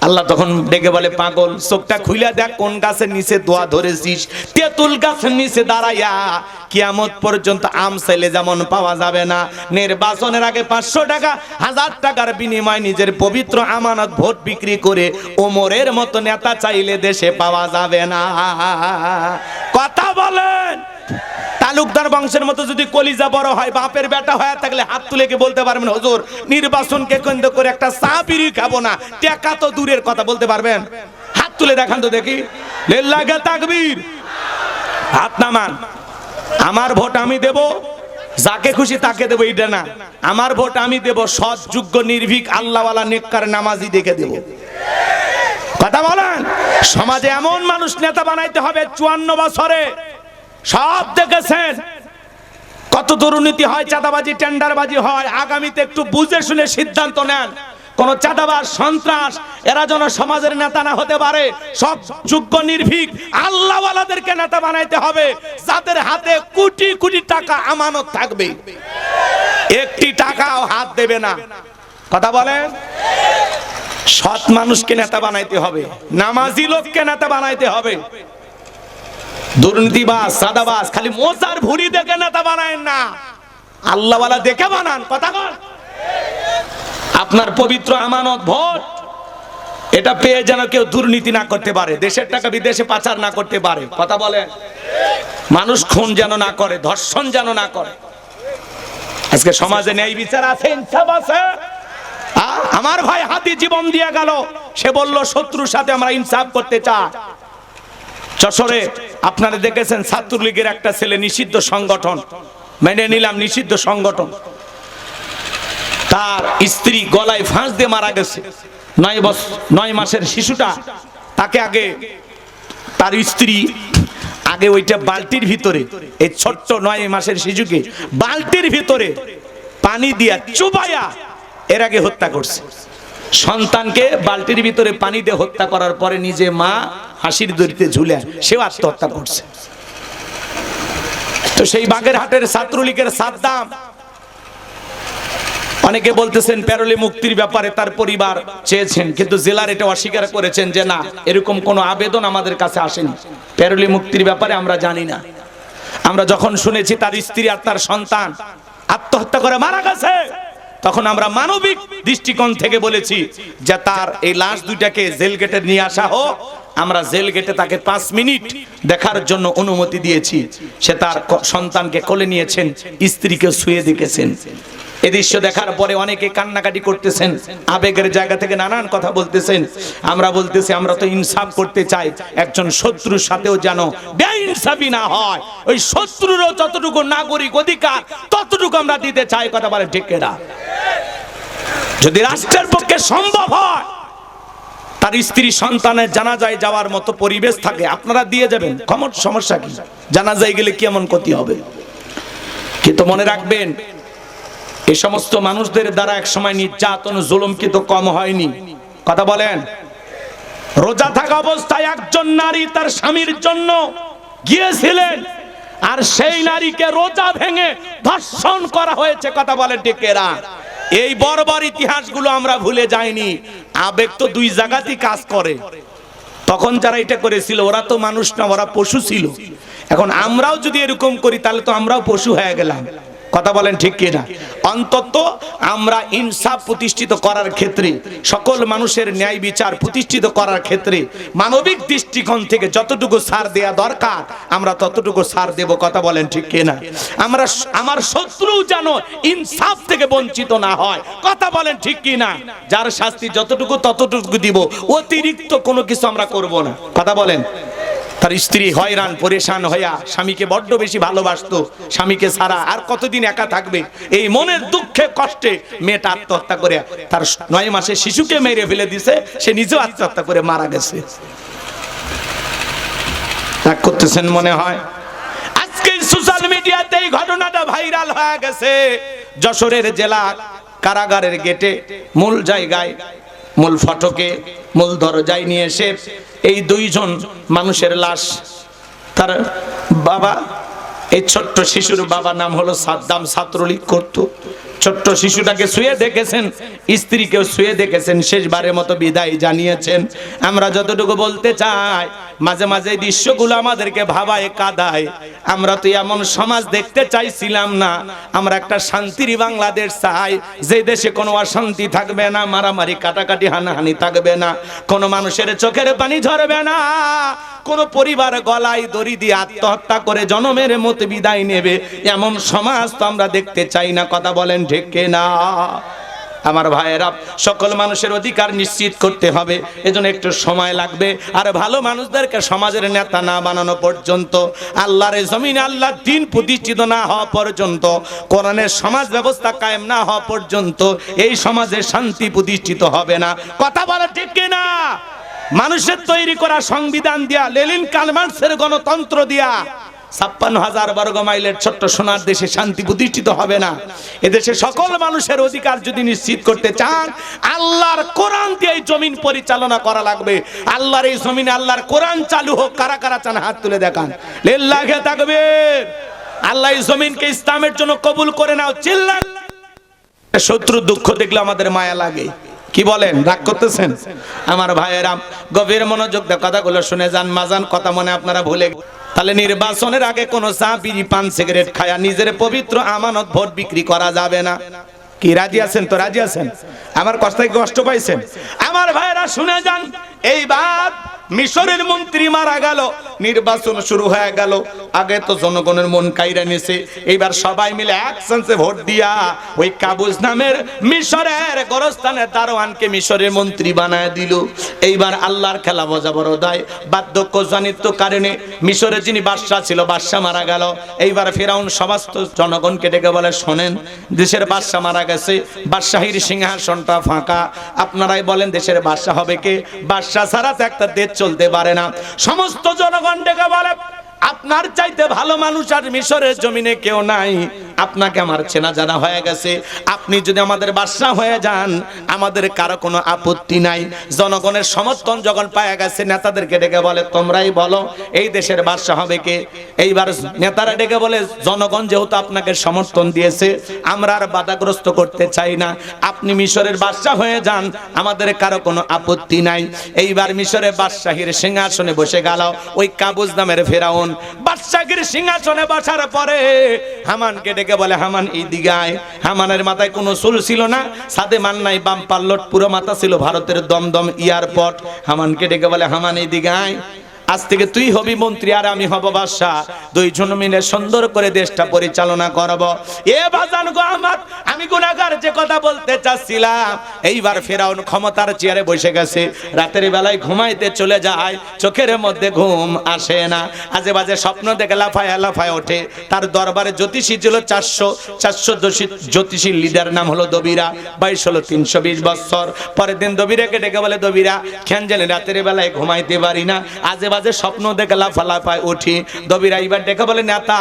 আল্লাহ তখন ডেকে বলে, পাগল, চোখটা খুইলা দেখ কোন গাছের নিচে দোয়া ধরেছিস। তেঁতুল গাছের নিচে দাঁড়াইয়া কিয়ামত পর্যন্ত আম চাইলে যেমন পাওয়া যাবে না, নির্বাচনের আগে 500 টাকা, 1000 টাকার বিনিময়ে নিজের পবিত্র আমানত ভোট বিক্রি করে ওমরের মতো নেতা চাইলে দেশে পাওয়া যাবে না। কথা বলেন। তালুকদার বংশের মতো যদি কলিজা বড় হয়, বাপের বেটা হয়ে থাকলে হাত তুলে কে বলতে পারবেন, হুজুর নির্বাচনকে কেন্দ্র করে একটা চা বিড়ি খাবো না? টাকা তো দূরের কথা, বলতে পারবেন? হাত তুলে দেখান তো দেখি। লিল্লাহি তাকবীর, হাত নামান। আমার ভোট আমি দেব, যাকে খুশি তাকে দেব, এইটা না। আমার ভোট আমি দেব সৎ, যোগ্য, নির্ভীক, আল্লাহওয়ালা, নেককার, নামাজি দেখে দেব। কথা বলেন। সমাজে এমন মানুষ নেতা বানাইতে হবে 54 বছরে। সব দেখেছেন কত দুর্নীতি হয়, চাঁদাবাজি, টেন্ডারবাজি হয়। আগামীতে একটু বুঝে শুনে সিদ্ধান্ত নেন। কোন চাঁদাবাজ, সন্ত্রাস এরা যেন সমাজের নেতা না হতে পারে। সব যোগ্য, নির্ভীক, আল্লাহওয়ালাদেরকে নেতা বানাইতে হবে, যাদের হাতে কোটি কোটি টাকা আমানত থাকবে, একটি টাকাও হাত দেবে না। কথা বলেন। সৎ মানুষকে নেতা বানাইতে হবে, নামাজি লোককে নেতা বানাইতে হবে। দুর্নীতিবাজ, সাদাবাজ, খালি মোচার ভুড়ি দেখে নেতা বানায়েন না, আল্লাহওয়ালা দেখে বানান। কথা কন। আপনার পবিত্র আমানত ভোট, এটা পেয়ে যেন কেউ দুর্নীতি না করতে পারে, দেশের টাকা বিদেশে পাচার না করতে পারে। কথা বলেন। মানুষ খুন যেন না করে, ধর্ষণ যেন না করে। আজকে সমাজে ন্যায় বিচার আছে, ইনসাফ আছে। আমার ভাই হাতি জীবন দিয়ে গেল, সে বলল শত্রুর সাথে আমরা ইনসাফ করতে চাই। যশোরে আপনারা দেখেছেন ছাত্রলীগের একটা ছেলে, নিষিদ্ধ সংগঠন, মেনে নিলাম নিষিদ্ধ সংগঠন, তার স্ত্রী গলায় ফাঁস দিয়ে মারা গেছে। 9 মাসের শিশুটা, তাকে আগে তার স্ত্রী আগে ওইটা বালতির ভিতরে, এই ছোট্ট 9 মাসের শিশুকে বালতির ভিতরে পানি দিয়া চুবাইয়া এর আগে হত্যা করছে। সন্তানকে বালতির ভিতরে পানি দিয়ে হত্যা করার পরে নিজে মা হাসির দড়িতে ঝুলে সেও আত্মহত্যা করছে। তো সেই বাগেরহাটের ছাত্রলীগের সাদ্দাম, অনেকে বলতেছেন প্যারোলে মুক্তির ব্যাপারে তার পরিবার চেয়েছেন, কিন্তু জেলার এটা অস্বীকার করেছেন যে না, এরকম কোনো আবেদন আমাদের কাছে আসেনি, প্যারোলে মুক্তির ব্যাপারে আমরা জানি না। আমরা যখন শুনেছি তার স্ত্রী আর তার সন্তান আত্মহত্যা করে মারা গেছে, তখন আমরা মানবিক দৃষ্টিকোণ থেকে বলেছি যে তার এই লাশ দুইটাকে জেল গেটে নিয়ে আসা হোক। আমরা জেল গেটে তাকে 5 মিনিট দেখার জন্য অনুমতি দিয়েছি। সে তার সন্তানকে কোলে নিয়েছেন, স্ত্রীকে শুয়ে দেখেছেন। এই দৃশ্য দেখার পরে অনেকে কান্নাকাটি করতেছেন, আবেগের জায়গা থেকে নানান কথা বলতেছেন। আমরা বলতেছি আমরা তো ইনসাফ করতে চাই, একজন শত্রুর সাথেও যেন বেইনসাফি না হয়, ওই শত্রুরও যতটুকু নাগরিক অধিকার ততটুকু আমরা দিতে চাই। কথা বলে ঠিক কিনা? যদি রাষ্ট্রের পক্ষে সম্ভব হয়, তার স্ত্রী সন্তানের জানাজায় যাওয়ার মতো পরিবেশ থাকে, আপনারা দিয়ে যাবেন, সমস্যা কি? জানাজায় গেলে কি এমন ক্ষতি হবে? কিন্তু মনে রাখবেন, এই সমস্ত মানুষদের দ্বারা একসময় নির্যাতন জুলুম কিন্তু কম হয়নি। কথা বলেন। রোজা থাকা অবস্থায় একজন নারী তার স্বামীর জন্য গিয়েছিলেন, আর সেই নারীকে রোজা ভেঙে ধর্ষণ করা হয়েছে। কথা বলেন ঠিক কিনা? এই বর্বর ইতিহাসগুলো আমরা ভুলে যাইনি। আবেগ তো 2 জায়গাতেই কাজ করে। তখন যারা এটা করেছিল ওরা তো মানুষ না, ওরা পশু ছিল। এখন আমরাও যদি এরকম করি তাহলে তো আমরাও পশু হয়ে গেলাম। কথা বলেন ঠিক কিনা? অন্তত আমরা ইনসাফ প্রতিষ্ঠিত করার ক্ষেত্রে, সকল মানুষের ন্যায় বিচার প্রতিষ্ঠিত করার ক্ষেত্রে মানবিক দৃষ্টিকোণ থেকে যতটুকু ছাড় দেয়া দরকার আমরা ততটুকু ছাড় দেব। কথা বলেন ঠিক কিনা? আমরা আমার শত্রু যেন ইনসাফ থেকে বঞ্চিত না হয়। কথা বলেন ঠিক কিনা? যার শাস্তি যতটুকু ততটুকু দিব, অতিরিক্ত কোনো কিছু আমরা করব না। কথা বলেন। তার স্ত্রী হয়রান পরেশান হইয়া স্বামীকে বড্ড বেশি ভালোবাসতো, স্বামীকে ছাড়া আর কতদিন একা থাকবে, এই মনের দুঃখে কষ্টে মেয়েটা আত্মহত্যা করে তার 9 মাসের শিশুকে মেরে ফেলে দিছে, সে নিজেও আত্মহত্যা করে মারা গেছে। রাগ করতেছেন মনে হয়? আজকে সোশ্যাল মিডিয়াতে এই ঘটনাটা ভাইরাল হয়ে গেছে। যশোরের জেলা কারাগারের গেটে মূল জায়গায়, মূল ফটকে, মূল দরজায় নিয়ে এসে এই 2 জন মানুষের লাশ, তার বাবা, এই ছোট্ট শিশুর বাবার নাম হলো সাদ্দাম, ছাত্রলীগ করত। ছোট্ট শিশুটাকে শুয়ে দেখেছেন, স্ত্রীকেও শুয়ে দেখেছেন, শেষবারের মতো বিদায় জানিয়েছেন। আমরা যতটুকু বলতে চাই, মাঝে মাঝে দৃশ্যগুলো আমাদেরকে ভাবায় কাঁদায়। আমরা তো এমন সমাজ দেখতে চাইছিলাম না। আমরা একটা শান্তির বাংলাদেশ চাই, যে দেশে কোনো অশান্তি থাকবে না, মারামারি কাটাকাটি হানাহানি থাকবে না, কোনো মানুষের চোখের পানি ঝরবে না, কোন পরিবার গলায় দড়ি দিয়ে আত্মহত্যা করে জনমের মতো বিদায় নেবে, এমন সমাজ তো আমরা দেখতে চাই না। কথা বলেন ঠিক কিনা? আমার ভাইয়েরা, সকল মানুষের অধিকার নিশ্চিত করতে হবে, এজন্য একটু সময় লাগবে। আর ভালো মানুষদেরকে সমাজের নেতা না বানানো পর্যন্ত, আল্লাহর জমিনে আল্লাহর দ্বীন প্রতিষ্ঠিত না হওয়া পর্যন্ত, কোরআনের সমাজ ব্যবস্থা কায়েম না হওয়া পর্যন্ত এই সমাজে শান্তি প্রতিষ্ঠিত হবে না। কথা বলা ঠিক কিনা? মানুষের তৈরি করা সংবিধান দিয়া, লেনিন কালমার্ক্সের গণতন্ত্র দিয়া 56,000 বর্গ মাইলের ছোট্ট সোনার দেশে শান্তি প্রতিষ্ঠিত হবে না। এদেশে সকল মানুষের অধিকার যদি নিশ্চিত করতে চান, আল্লাহর কোরআন দিয়ে এই জমিন পরিচালনা করা লাগবে। আল্লাহর এই জমিনে আল্লাহর কোরআন চালু হোক। কারা কারা চান হাত তুলে দেখান। লিল্লাহি তাকবীর। আল্লাহ এই জমিনকে ইসলামের জন্য কবুল করে নাও। চিল্লান। শত্রু দুঃখ দেখলে আমাদের মায়া লাগে, কি বলেন, রাগ করতেছেন? আমার ভাইয়েরা গভীর মনোযোগ দিয়ে কথাগুলো শুনে যান, মাজান কথা মনে আপনারা ভুলে। তাহলে নির্বাচনের আগে কোন চা বিড়ি পান সিগারেট খায়া নিজের পবিত্র আমানত ভোট বিক্রি করা যাবে না। কি রাজি আছেন? তো রাজি আছেন? আমার কথায় কষ্ট পাইছেন? আমার ভাইয়েরা শুনে যান, এইবার মিশরের মন্ত্রী মারা গেল, নির্বাচন শুরু হয়ে গেল। আগে তো জনগণের মন কাইরা নিছে, এইবার সবাই মিলে একসাথে ভোট দিয়া ওই কাবুস নামের মিশরের গোরস্থানের দারোয়ানকে মিশরের মন্ত্রী বানায় দিল। এইবার আল্লাহর খেলা বোঝা বড় দায়, বার্ধক্যজনিত কারণে মিশরে যিনি বাদশাহ ছিল, বাদশাহ মারা গেল। এইবার ফেরাউন সমস্ত জনগণকে ডেকে বলে, শোনেন, দেশের বাদশাহ মারা গেছে, বাদশাহীর সিংহাসনটা ফাঁকা, আপনারাই বলেন দেশের বাদশাহ হবে কে? বাদশাহ ছাড়া তো একটা দেশ চলতে পারে না। সমস্ত জনগণ ডেকে বলে, আপনার চাইতে ভালো মানুষ আর মিশরের জমিনে কেউ নাই, আপনাকে আমার চেনা জানা হয়ে গেছে, আপনি যদি আমাদের বাদশা হয়ে যান আমাদের কারো কোনো আপত্তি নাই। জনগণের সমর্থন যখন পাওয়া গেছে, নেতাদেরকে ডেকে বলে, তোমরাই বলো এই দেশের বাদশা হবে কে? এইবার নেতারা ডেকে বলে, জনগণ যেহেতু আপনাকে সমর্থন দিয়েছে, আমরা আর বাধাগ্রস্ত করতে চাই না, আপনি মিশরের বাদশা হয়ে যান, আমাদের কারো কোনো আপত্তি নাই। এইবার মিশরের বাদশাহীর সিংহাসনে বসে গেল ওই কাবুস নামের ফেরাউন। বাদশাহীর সিংহাসনে বসার পরে হামানকে ডেকে বলে, হামান এই দিকে আয়। হামানের মাথায় কোনো চুল ছিল না, সাদে মান নাই, বাম পাল্লট, পুরো মাথা ছিল ভারতের দমদম এয়ারপোর্ট। হামানকে ডেকে বলে, হামান এই দিকে আয়, আজ থেকে তুই হবি মন্ত্রী আর আমি হব বাদশা, দুইজন মিলে সুন্দর করে দেশটা পরিচালনা করব। এ বাজান গো আমার, আমি গুনাহগার যে কথা বলতে চাচ্ছিলাম, এইবার ফেরাউন ক্ষমতার চেয়ারে বসে গেছে, রাতের বেলায় ঘুমাইতে চলে যায়, চোখের মধ্যে ঘুম আসে না, আজে বাজে স্বপ্ন দেখে লাফায় লাফায় ওঠে। তার দরবারে জ্যোতিষী ছিল 400 জ্যোতিষী লিডার, নাম হলো দবিরা, বয়স হলো 320 বছর। পরের দিন দবিরাকে ডেকে বলে, দবিরা কেন জানি রাতের বেলায় ঘুমাইতে পারি না, আজে যে স্বপ্ন দেখে লাফালাফায় উঠি। দবিরা এইবার ডেকে বলে, নেতা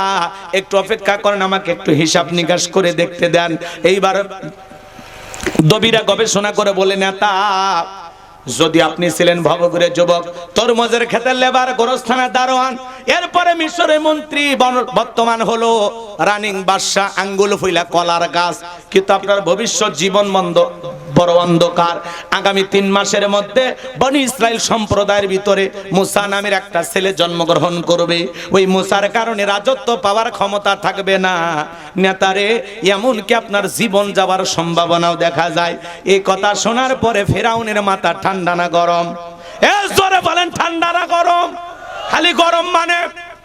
একটু অপেক্ষা করেন, আমাকে একটু হিসাব নিকাশ করে দেখতে দেন। এইবার দবিরা গবেষণা করে বলে, নেতা যদি আপনি ছিলেন ভবঘুরে যুবক, তরমুজের ক্ষেতের লেবার, গোরস্থানের দারোয়ান, এরপরে মিশরের মন্ত্রী, বর্তমান হলো রানিং বাদশা, আঙ্গুল ফুইলা কলার গাছ, কিন্তু আপনার ভবিষ্যৎ জীবন বড় অন্ধকার। আগামী 3 মাসের মধ্যে বনি ইসরাইল সম্প্রদায়ের ভিতরে মুসা নামের একটা ছেলে জন্মগ্রহণ করবে, ওই মুসার কারণে রাজত্ব পাওয়ার ক্ষমতা থাকবে না। নেতারে, এমনকি আপনার জীবন যাওয়ার সম্ভাবনাও দেখা যায়। এই কথা শোনার পরে ফেরাউনের মাথা ঠান্ডা না গরম? এ জোরে বলেন, ঠান্ডা না গরম? খালি গরম মানে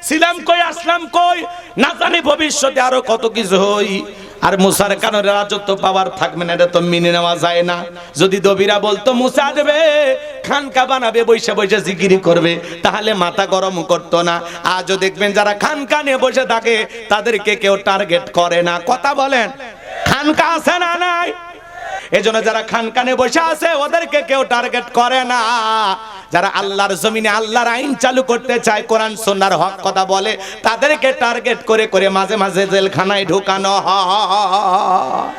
ছিলাম কই আসলাম কই, না জানি ভবিষ্যতে আরো কত কিছু হই। আর মুসার কারণে রাজত্ব পাওয়ার থাকবে না, এটা তো মেনে নেওয়া যায় না। যদি দবিরা বলতো মুসা দেবে, খানকা বানাবে, বসে বসে জিকিরি করবে, তাহলে মাথা গরম করতো না। আজও দেখবেন যারা খানকা নিয়ে বসে থাকে তাদেরকে কেউ টার্গেট করে না। কথা বলেন, খানকা আছে না নাই? এজন্য যারা খানকানে বসে আছে ওদেরকে কেউ টার্গেট করে না। যারা আল্লাহর জমিনে আল্লাহর আইন চালু করতে চায়, কোরআন সুন্নাহর হক কথা বলে, তাদেরকে টার্গেট করে করে মাঝে মাঝে জেলখানায় ঢুকানো হয়।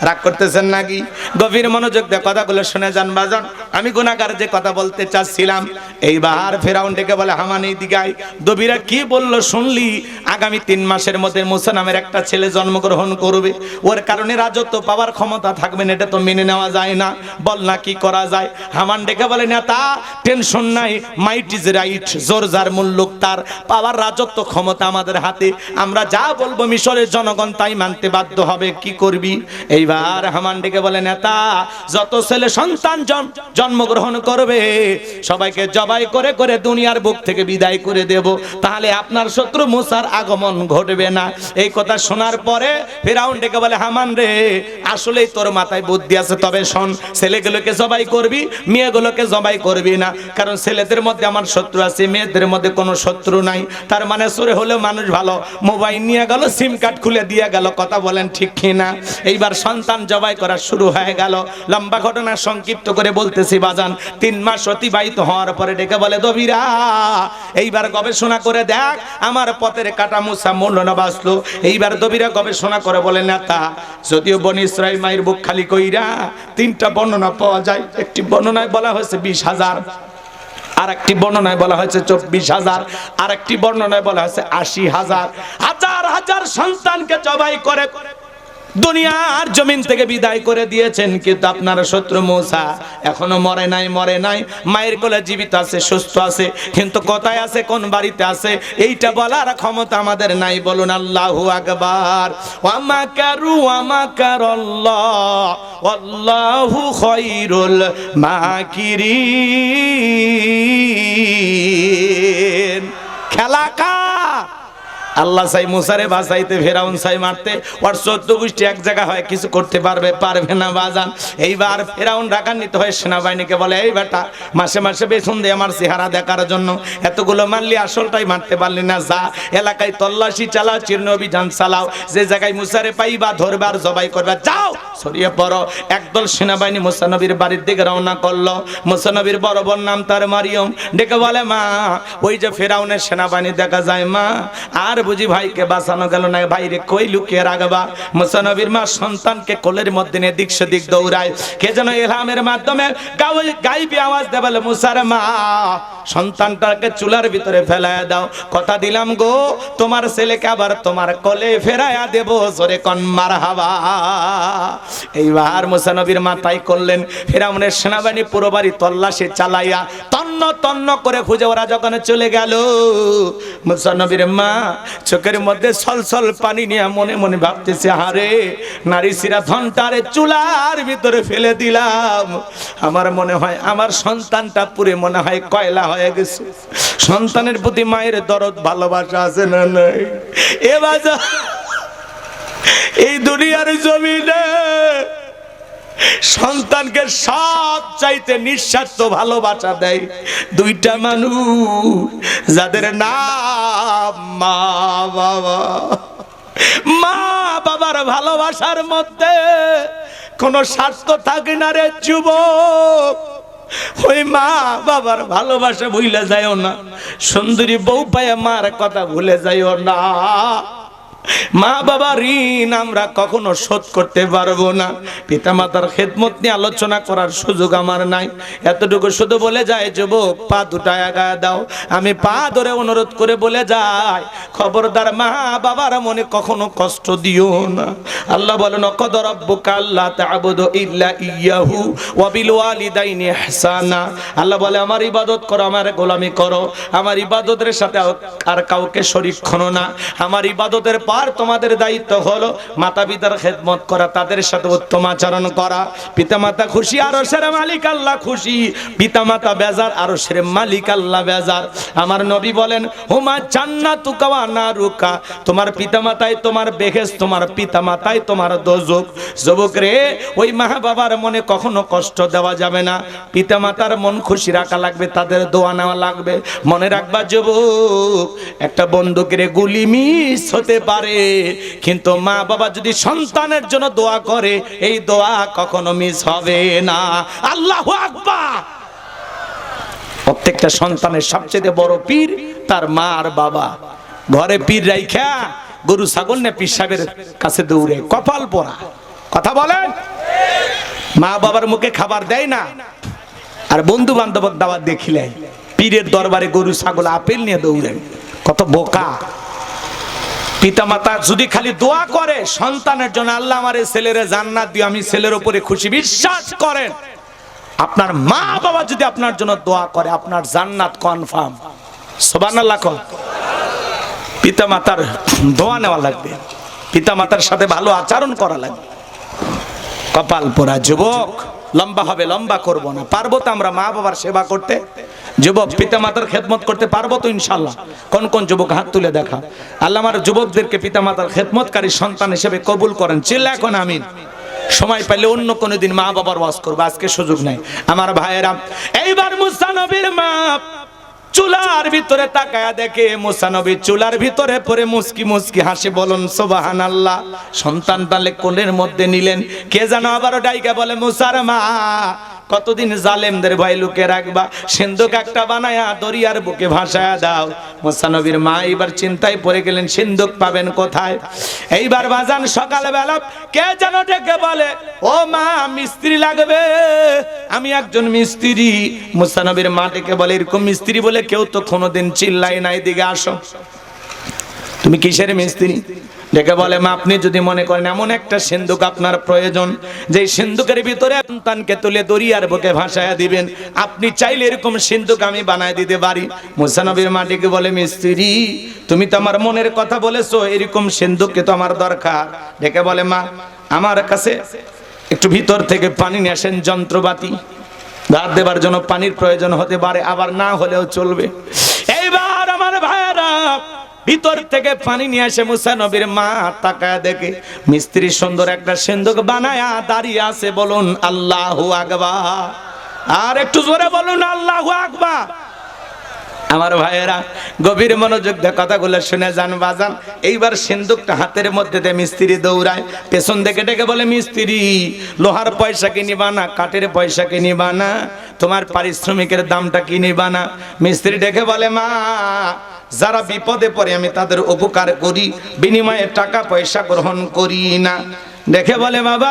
রাগ করতেছেন নাকি? গভীর মনোযোগ দিয়ে কথাগুলো শুনে যান বাজান, আমি গুনাহগার যে কথা বলতে চাচ্ছিলাম। এইবার ফেরাউন ডেকে বলে, হামান এই দিকে আয়। দবিরা কি বলল শুনলি? আগামী 3 মাসের মধ্যে মুসা নামের একটা ছেলে জন্মগ্রহণ করবে, ওর কারণে রাজত্ব পাওয়ার ক্ষমতা থাকবে না, এটা তো মেনে নেওয়া যায় না, বল না কি করা যায়? হামান ডেকে বলে, নেতা টেনশন নাই, মাইট ইজ রাইট, জোর যার মুল্লুক তার, পাওয়ার রাজত্ব ক্ষমতা আমাদের হাতে, আমরা যা বলবো মিশরের জনগণ তাই মানতে বাধ্য হবে, কি করবি? এইবার হামান ডেকে বলে, নেতা যত ছেলে সন্তান জন্মগ্রহণ করবে সবাইকে জবাই করে করে দুনিয়ার বুক থেকে বিদায় করে দেব, তাহলে আপনার শত্রু মুসার আগমন ঘটবে না। এই কথা শোনার পরে ফেরাউন ডেকে বলে, হামান রে, আসলেই তোর মাথায় বুদ্ধি আছে, তবে শোন, ছেলেগুলোকে জবাই করবি, মেয়েগুলোকে জবাই করবি না, কারণ ছেলেদের মধ্যে আমার শত্রু আছে, মেয়েদের মধ্যে কোনো শত্রু নাই। তার মানে চোরে হলেও মানুষ ভালো, মোবাইল নিয়ে গেল, সিম কার্ড খুলে দিয়ে গেল। কথা বলেন ঠিক কিনা? এইবার সন্তান জবাই করা শুরু হয়ে গেল। লম্বা ঘটনা সংক্ষিপ্ত করে বলতেছি বাজান, 3 মাস অতিবাহিত হওয়ার পরে ডেকে বলে, দবিরা এইবার গবেষণা করে দেখ আমার পথের কাটা মুসা মূল্য না বাঁচলো। এইবার দবিরা গবেষণা করে বলে, নেতা যদিও বনি ইসরাইল মায়ের বুক খালি কইরা 3টা বর্ণনা পাওয়া যায়, একটি বর্ণনায় বলা হয়েছে 20,000, আর একটি বর্ণনায় বলা হয়েছে 24,000, আর একটি বর্ণনায় বলা হয়েছে 80,000। হাজার হাজার সন্তানকে জবাই করে দুনিয়ার জমিন থেকে বিদায় করে দিয়েছেন, কিন্তু আপনার শত্রু মূসা এখনো মরে নাই। মায়ের কোলে জীবিত আছে, সুস্থ আছে, কিন্তু কোথায় আছে, কোন বাড়িতে আছে, এইটা বলার ক্ষমতা আমাদের নাই। বলুন আল্লাহু আকবার। ওয়া মাকারু ওয়া মাকারাল্লাহ ওয়াল্লাহু খায়রুল মাকিরিন। খেলা কার? আল্লাহ চাই মুসারে বাঁচাইতে, ফেরাউন চাই মারতে। ওর 14 গোষ্ঠী এক জায়গা হয় কিছু করতে পারবে না বাজান। এইবার ফেরাউন রাগান্বিত হয়ে সেনাবাহিনীকে বলে, এই বেটা মাসে মাসে বেতন দিয়ে আমার চেহারা দেখার জন্য এতগুলো মারলি, আসলটাই মারতে পারলি না। যা এলাকায় তল্লাশি চালাও, চিহ্ন অভিযান চালাও, যে জায়গায় মুসারে পাইবা ধরবার জবাই করবা, যাও ছড়িয়ে পড়ো। একদল সেনাবাহিনী মুসা নবীর বাড়ির দিকে রওনা করলো। মুসা নবীর বড় বোন নাম তার মারিয়ম, ডেকে বলে, মা ওই যে ফেরাউনের সেনাবাহিনী দেখা যায় মা, আর বুঝি ভাইকে বাঁচানো গেল না, ভাইরে কই লুকিয়ে রাখবা। মুসা নবীর মা সন্তানকে কোলের মধ্যে নিয়ে দিক সেদিক দৌড়ায়। কে যেন ইলহামের মাধ্যমে গাইবি আওয়াজ দেয়, বলে, মুসার মা সন্তানটাকে চুলার ভিতরে ফেলায়া দাও, কথা দিলাম গো তোমার ছেলেকে আবার তোমার কোলে ফেরায়া দেব, জোরে কোন মারহাবা। এইবার মুসা নবীর মা তাই করলেন। ফেরাউনের সেনাবাহিনী পুরো বাড়ি তল্লাশি চালাইয়া তন্ন তন্ন করে খুঁজে ওরা যখন চলে গেল, মুসা নবীর মা চোখের মধ্যে ছলছল পানি নিয়ে মনে মনে ভাবতেছে, হারে নারী সিরা ধনটারে চুলার ভিতরে ফেলে দিলাম, আমার মনে হয় আমার সন্তানটা পুরে মনে হয় কয়লা হয়ে গেছে। সন্তানের প্রতি মায়ের দরদ ভালোবাসা আছে না নাই? এবার এই দুনিয়ার জমিনে সন্তানকে সব চাইতে নিঃস্বার্থ ভালোবাসা দেয় দুইটা মানুষ, যাদের নাম মা বাবা। মা বাবার ভালোবাসার মধ্যে কোনো স্বার্থ থাকে না রে যুবক। ওই মা বাবার ভালোবাসা ভুলে যাইও না, সুন্দরী বউ পায় মার কথা ভুলে যাইও না। মা বাবা ঋণ আমরা কখনো শোধ করতে পারবো না। পিতা মাতার খেদমত নিয়ে আলোচনা করার সুযোগ আমার নাই, এতটুকু শুধু বলে যায়, যুবক পা দুটা আগায় দাও। আমি পা ধরে অনুরোধ করে বলে যাই, খবরদার মা বাবার মনে কখনো কষ্ট দিও না। আল্লাহ বলেন, ওয়াকাদ রাব্বুকা আল্লা তা'বুদু ইল্লা ইয়াহু ওয়া বিল ওয়ালিদাইনি ইহসানা। আল্লাহ বলে, আমার ইবাদত করো, আমার গোলামি করো, আমার ইবাদতের সাথে আর কাউকে শরীক করো না। আমার ইবাদতের আর তোমাদের দায়িত্ব হলো মাতা পিতার খেদমত করা, তাদের সাথে উত্তম আচরণ করা। পিতামাতা খুশি, আরশের মালিক আল্লাহ খুশি। পিতামাতা বেজার, আরশের মালিক আল্লাহ বেজার। আমার নবী বলেন, হুমা জান্নাতুকা ওয়া নারুকা, তোমার পিতামাতাই তোমার বেহেশত, তোমার পিতামাতাই তোমার দোজখ। যুবক রে, ওই মা বাবার মনে কখনো কষ্ট দেওয়া যাবে না। পিতামাতার মন খুশি রাখা লাগবে, তাদের দোয়া নেওয়া লাগবে। মনে রাখবা যুবক, একটা বন্দুকের গুলি মিস হতে পারে, কিন্তু মা বাবা যদি সন্তানের জন্য দোয়া করে, এই দোয়া কখনো মিস হবে না। আল্লাহু আকবার। প্রত্যেকটা সন্তানের সবচেয়ে বড় পীর তার মা আর বাবা। ঘরে পীর রাইখা গরু ছাগল নিয়ে পীর সাহেবের কাছে দৌড়ে, কপাল পোড়া। কথা বলেন, মা বাবার মুখে খাবার দেয় না, আর বন্ধু বান্ধবের দাওয়াত দেখিলে পীরের দরবারে গরু ছাগল আপেল নিয়ে দৌড়েন। কত বোকা। পিতামাতা যদি খালি দোয়া করে সন্তানের জন্য, আল্লাহ আমার এই ছেলেরে জান্নাত দিও, আমি ছেলের উপরে খুশি, বিশ্বাস করেন আপনার মা বাবা যদি আপনার জন্য দোয়া করে, আপনার জান্নাত কনফার্ম। সুবহানাল্লাহ। পিতামাতার দোয়া নেওয়া লাগবে, পিতামাতার সাথে ভালো আচরণ করা লাগবে। কপাল পোড়া যুবক। লম্বা হবে, লম্বা করব না। পারবো তো আমরা মা বাবার সেবা করতে? যুবক পিতামাতার খেদমত করতে পারবো তো ইনশাআল্লাহ? কোন কোন যুবক হাত তুলে দেখা। আল্লাহ আমার যুবকদেরকে পিতামাতার খেদমতকারী সন্তান হিসেবে কবুল করেন। চিল্লা এখন আমিন। সময় পেলে অন্য কোনো দিন মা বাবার ওয়াজ করবো, আজকে সুযোগ নাই। আমার ভাইয়েরা, এইবার মুসা নবীর মা চুলার ভিতরে তাকায়া দেখে মুসা নবী চুলার ভিতরে পড়ে মুস্কি মুস্কি হাসি। বলুন সুবহানাল্লাহ। সন্তান তালে কোলের মধ্যে নিলেন। কে যেন আবারও ডাইকা বলে, মুসার মা কতদিন জালেমদের ভয় লুকে রাখবা, সিন্ধুক একটা বানায়া দরিয়ার বুকে ভাসায়া দাও। মুসা নবীর মা এবার চিন্তায় পড়ে গেলেন, সিন্ধুক পাবেন কোথায়? এইবার বাজান সকালবেলা কে যেন ডেকে বলে, ও মা মিস্ত্রি লাগবে, আমি একজন মিস্ত্রি। মুসা নবীর মা ডেকে বলে, এরকম মিস্ত্রি বলে কেউ তো কোনোদিন চিল্লাই নাই, দিকে আসো। তুমি কিসের মিস্ত্রি? ডেকে বলে মা আপনি যদি মনে করেন এমন একটা সিন্ধুক আপনার প্রয়োজন যে সিন্ধুকের ভিতরে সন্তানকে তুলে দরিয়ার বুকে ভাসায়া দিবেন, আপনি চাইলে এরকম সিন্ধুক আমি বানায় দিতে পারি। মুসা নবীর মা ডেকে বলে মিস্ত্রি তুমি তো আমার মনের কথা বলেছো, এরকম সিন্ধুককে তো আমার দরকার। ডেকে বলে মা আমার কাছে একটু ভিতর থেকে পানি নিয়ে আসেন, যন্ত্রপাতি দাঁত দেবার জন্য পানির প্রয়োজন হতে পারে, আবার না হলেও চলবে। এইবার আমার ভাইরা ভিতর থেকে পানি নিয়ে আসে। মুসা নবীর মা তাকায় দেখে মিস্ত্রি সুন্দর একটা সিন্ধুক বানায়া দাঁড়িয়ে আছে। বলুন আল্লাহু আকবার, আর একটু জোরে বলুন আল্লাহু আকবার। আমার ভাইয়েরা গভীর মনোযোগ দিয়ে কথাগুলো শুনে যান বাজান। এইবার সিন্ধুকটা হাতের মধ্যে দিয়ে মিস্ত্রি দৌড়ায়, পেছন থেকে ডেকে বলে মিস্ত্রি লোহার পয়সা কি নিবা না, কাঠের পয়সা কি নিবা না, তোমার পারিশ্রমিকের দামটা কি নিবা না? মিস্ত্রি ডেকে বলে মা যারা বিপদে পড়ে আমি তাদের উপকার করি, বিনিময়ে টাকা পয়সা গ্রহণ করি না। দেখে বলে বাবা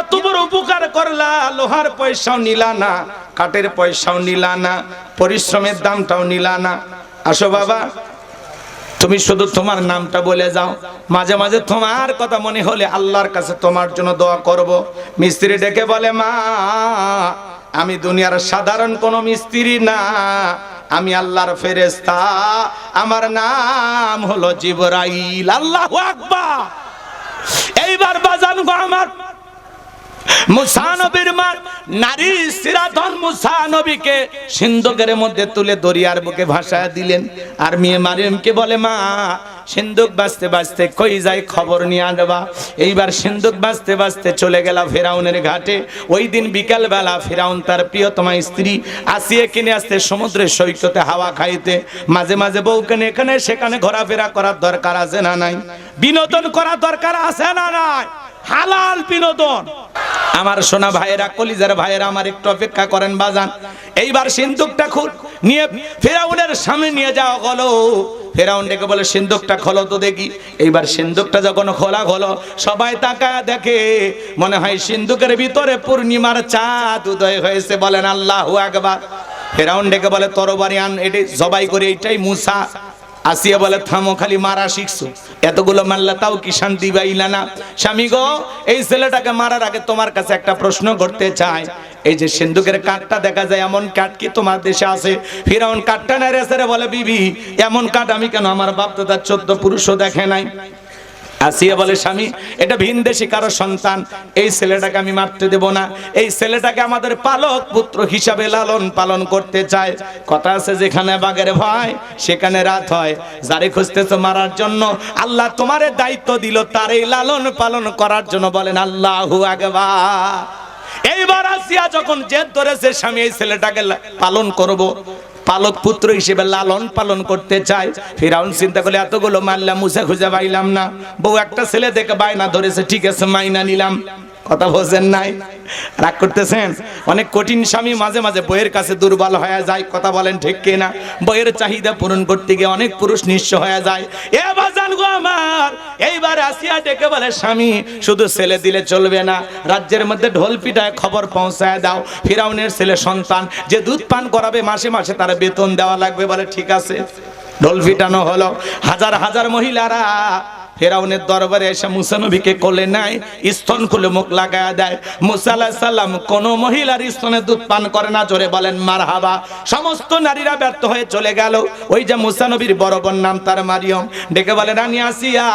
এত বড় উপকার করলা, লোহার পয়সাও নিলা না, কাঠের পয়সাও নিলা না, পরিশ্রমের দামটাও নিলা না। আসো বাবা তুমি শুধু তোমার নামটা বলে যাও, মাঝে মাঝে তোমার কথা মনে হলে আল্লাহর কাছে তোমার জন্য দোয়া করব। মিস্ত্রি ডেকে বলে মা আমি দুনিয়ার সাধারণ কোনো মিস্ত্রি না, আমি আল্লাহর ফেরেশতা, আমার নাম হলো জিবরাইল। আল্লাহু আকবার। এইবার বাজান গো আমার মুসা নবীর মা নারী সিরাধন মুসা নবীকে সিন্ধুকের মধ্যে তুলে দরিয়ার বুকে ভাসায় দিলেন। আর মেয়ে মারিয়মকে বলে মা সিন্ধুক বাজতে বাজতে কই যায় খবর নিয়ে আনবা। এইবার সিন্ধুক বাজতে বাজতে চলে গেল ফেরাউনের ঘাটে। ওই দিন বিকাল বেলা ফেরাউন তার প্রিয়তমা স্ত্রী আসিয়ে কিনে আসতে সমুদ্রের সৈকতে হাওয়া খাইতে। মাঝে মাঝে বউকে এখানে সেখানে ঘোরাফেরা করার দরকার আছে না নাই? বিনোদন করার দরকার আছে না নাই? হালাল বিনোদন। আমার সোনা ভাইয়েরা, কলিজার ভাইয়েরা, আমার একটু অপেক্ষা করেন বাজান। এইবার সিন্ধুকটা খুল নিয়ে ফেরাউনের সামনে নিয়ে যাওয়া হলো। ফেরাউন ডেকে বলে সিন্ধুকটা খোলো তো দেখি। এইবার সিন্ধুকটা যখন খোলা হলো সবাই তাকায় দেখে, মনে হয় সিন্ধুকের ভিতরে পূর্ণিমার চাঁদ উদয় হয়েছে। বলেন আল্লাহু আকবার। ফেরাউন ডেকে বলে তরবারি আন, এটি জবাই করে, এইটাই মুসা। আসিয়া বলে থামো, খালি মারা শিখছো, এতগুলো মারলা তাও কি শান্তি পাইলা না? স্বামী গো এই ছেলেটাকে মারার আগে তোমার কাছে একটা প্রশ্ন করতে চাই, এই যে সিন্ধুকের কাঠটা দেখা যায় এমন কাঠ কি তোমার দেশে আছে? ফিরাউন কাঠটা নেড়ে ছেড়ে বলে বিবি এমন কাঠ আমি কেন আমার বাপ দাদার 14 পুরুষও দেখে নাই। আসিয়া বলে স্বামী এটা ভিনদেশী কারো সন্তান, এই ছেলেটাকে আমি মারতে দেব না, এই ছেলেটাকে আমাদের পালক পুত্র হিসাবে লালন পালন করতে চায়। কথা আছে যেখানে বাঘের ভয় সেখানে রাত হয়। যারে খুঁজতেছো মারার জন্য আল্লাহ তোমারে দায়িত্ব দিল তারই লালন পালন করার জন্য। বলেন আল্লাহু আকবার। এইবার আসিয়া যখন জেদ ধরেছে স্বামী এই ছেলেটাকে পালন করব, পালক পুত্র হিসেবে লালন পালন করতে চায়। ফিরাউন চিন্তা করলে এতগুলো মারলাম মুসা খুঁজে পাইলাম না, বউ একটা ছেলে দেখে বায়না ধরেছে, ঠিক আছে মাইনা নিলাম। কথা বোঝেন নাই? রাগ করতেছেন? অনেক কঠিন স্বামী মাঝে মাঝে বইয়ের কাছে দুর্বল হয়ে যায়। কথা বলেন ঠিক কিনা? বইয়ের চাহিদা পূরণ করতে গিয়ে অনেক পুরুষ নিঃস্ব হয়ে যায়। এ বাজান গো আমার, এইবার আসিয়া ডেকে বলে স্বামী শুধু ছেলে দিলে চলবে না, রাজ্যের মধ্যে ঢোল পিটায় খবর পৌঁছায় দাও, ফিরাউনের ছেলে সন্তান যে দুধ পান করাবে মাসে মাসে তার বেতন দেওয়া লাগবে। বলে ঠিক আছে। ঢোল পিটানো হলো। হাজার হাজার মহিলারা ফেরাউনের দরবারে এসে মুসা নবীকে কোলে নেয়, স্তন খুলে মুখ লাগায়া দেয়। মুসা আলাইহিস সালাম কোন মহিলার স্তনে দুধ পান করে না। জোরে বলেন মারহাবা। সমস্ত নারীরা ব্যর্থ হয়ে চলে গেল। ওই যে মুসা নবীর বড় বোন নাম তার মারিয়ম, ডেকে বলে রানী আসিয়া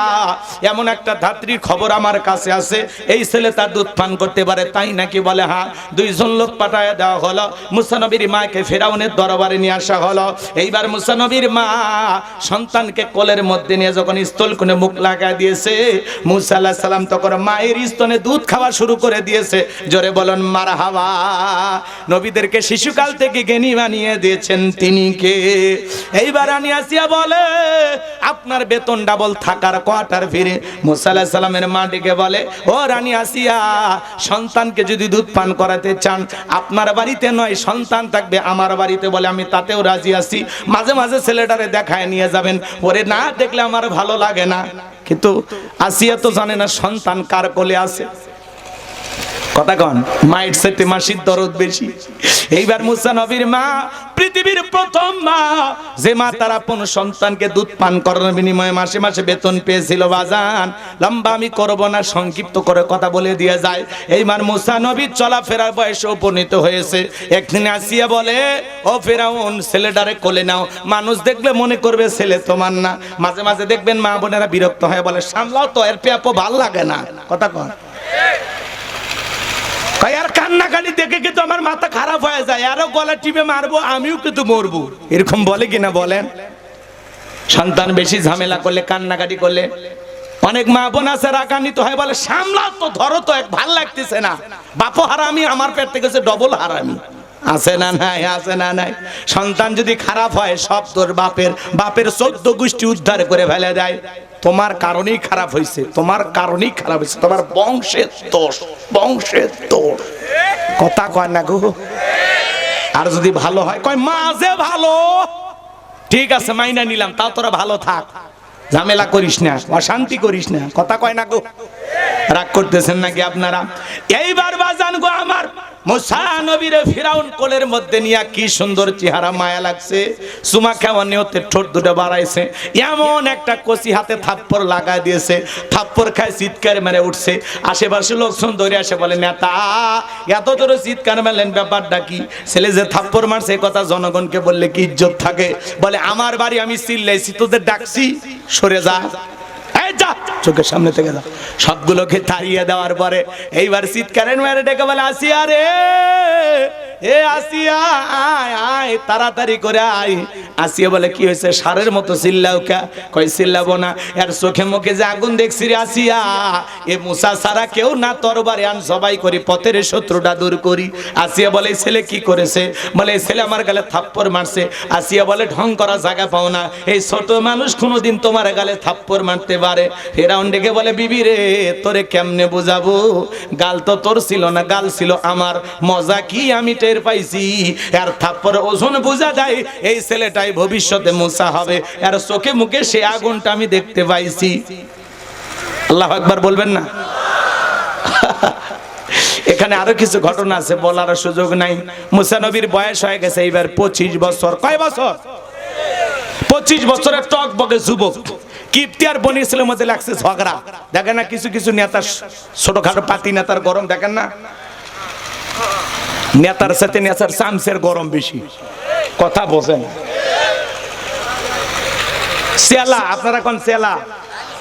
এমন একটা ধাত্রীর খবর আমার কাছে আছে, এই ছেলে তার দুধ পান করতে পারে। তাই নাকি? বলে হ্যাঁ। 2 জন লোক পাঠায় দেওয়া হলো। মুসা নবীর মাকে ফেরাউনের দরবারে নিয়ে আসা হলো। এইবার মুসা নবীর মা সন্তানকে কোলের মধ্যে নিয়ে যখন স্তন খুলে মুখ লাগা দিয়েছে, মুসা আলাইহিস সালাম তখন মায়ের স্তনে দুধ খাওয়া শুরু করে দিয়েছে। জোরে বলেন মারহাবা। নবীদেরকে শিশুকাল থেকে জ্ঞানী বানিয়ে দিয়েছেন তিনি কে? এইবার রানী আসিয়া বলে আপনার বেতন ডাবল থাকার কোয়ার্টার ফিরে। মুসা আলাইহিস সালামের মা ডেকে বলে ও রানী আসিয়া, সন্তানকে যদি দুধ পান করাতে চান আপনার বাড়িতে নয়, সন্তান থাকবে আমার বাড়িতে। বলে আমি তাতেও রাজি আছি, মাঝে মাঝে ছেলেটারে দেখায় নিয়ে যাবেন, ওরে না দেখলে আমার ভালো লাগে না। কিন্তু আসিয়া তো জানে না সন্তান কার কোলে আছে। কথা কন, মায়ের সাথে মাসির দরদ বেশি। এইবার মুসা নবীর মা পৃথিবীর প্রথম মা, যে মা তার আপন সন্তানকে দুধ পান করার বিনিময়ে মাসে মাসে বেতন পেয়েছিল। বাজান লম্বা আমি করব না, সংক্ষিপ্ত করে কথা বলে দিয়ে যায়। এইবার মুসা নবীর চলাফেরার বয়সে উপনীত হয়েছে। একদিন আসিয়া বলে, ও ফেরাউন, ছেলেটারে কোলে নাও, মানুষ দেখলে মনে করবে ছেলে তোমার না। মাঝে মাঝে দেখবেন মা বোনেরা বিরক্ত হয়ে বলে, সামলাও তো, এর পেয়াপো ভাল লাগে না। কথা কন, আর কান্নাকাটি দেখে কিন্তু আমার মাথা খারাপ হয়ে যায়, আরো গলা টিপে মারবো, আমিও কিন্তু মরবো, এরকম বলে কিনা বলেন? সন্তান বেশি ঝামেলা করলে, কান্নাকাটি করলে অনেক মা বোন আছে রাগান্বিত হয়, বলে সামলাও তো, ধরো তো, এক ভাল লাগতেছে না। বাপও হারামি, আমার পেট থেকে ডবল হারামি। আছে না নাই? আছে না নাই? সন্তান যদি খারাপ হয়, সব তোর বাপের, বাপের 14 গোষ্ঠী উদ্ধার করে ফেলে দেয়। তোমার কারণেই খারাপ হয়েছে, তোমার কারণেই খারাপ হয়েছে, তোমার বংশের দোষ, বংশের দোষ। কথা কয় না গো? আর যদি ভালো হয়, কয় মা যে ভালো, ঠিক আছে মাইনা নিলাম, তাও তোরা ভালো থাক, ঝামেলা করিস না, অশান্তি করিস না। কথা কয় না গো? রাগ করতেছেন নাকি আপনারা? এইবার বাজান গো আমার, মুসা নবীর ফিরাউন কোলের মধ্যে নিয়ে কি সুন্দর চেহারা, মায়া লাগছে। সুমা খাওয়া নিয়তে ঠোঁট দুটো বাড়াইছে, এমন একটা কচি হাতে থাপ্পড় লাগাই দিয়েছে। থাপ্পড় খায় চিৎকার মেরে উঠছে। আশেপাশে লোকজন ধরে আসে, বলে নেতা এত জোরে চিৎকার মেলেন, ব্যাপারটা কি? ছেলে যে থাপ্পড় মারছে এই কথা জনগণকে বললে কি ইজ্জত থাকে? বলে আমার বাড়ি আমি চিল্লাইছি, তোদের ডাকছি, সরে যা, চোখের সামনে থেকে যা। সবগুলোকে তাড়িয়ে দেওয়ার পরে এইবার চিৎকারের মেরে ডেকে বলে, আসিয়া রে, এ আসিয়া, আয় আয়, তাড়াতাড়ি করে আয়। আসিয়া বলে, কি হয়েছে? সারের মতো চিল্লাও কে? কই চিল্লাবো না, এর চোখে মুখে যে আগুন দেখছি রে আসিয়া, এ মুসা ছাড়া কেউ না, তরবারি আন, সবাই করি, পথের শত্রুটা দূর করি। আসিয়া বলে, ছেলে কি করেছে? বলে, ছেলে আমার গালে থাপ্পড় মারছে। আসিয়া বলে, ঢং করা জায়গা পাও না, এই ছোট মানুষ কোনোদিন তোমার গালে থাপ্পড় মারতে পারে? ফেরাউন ডেকে বলে, বিবি রে, তোরে কেমনে বুঝাবো? গাল তো তোর ছিল না, গাল ছিল আমার। মজা কি আমি টের পাইছি, আর থাপ্পড় ওজন বোঝা যায়, এই ছেলেটাই ভবিষ্যতে মুসা হবে, আর চোখে মুখে সে আগুনটা আমি দেখতে পাইছি। আল্লাহু আকবার বলবেন না? এখানে আরো কিছু ঘটনা আছে, বলার সুযোগ নাই। মুসা নবীর বয়স হয়ে গেছে এইবার 25 বছর। কয় বছর? 25 বছরের টকবকে যুবক। কিপ্তি আর বনি ইসরাইলের মধ্যে লাগছে ঝগড়া। দেখেন না কিছু কিছু নেতা, ছোটখাটো পাতি নেতার গরম দেখেন না, নেতার সাথে নেতার চামচের গরম বেশি। কথা বোঝেন? সেলা, আপনারা কোন সেলা?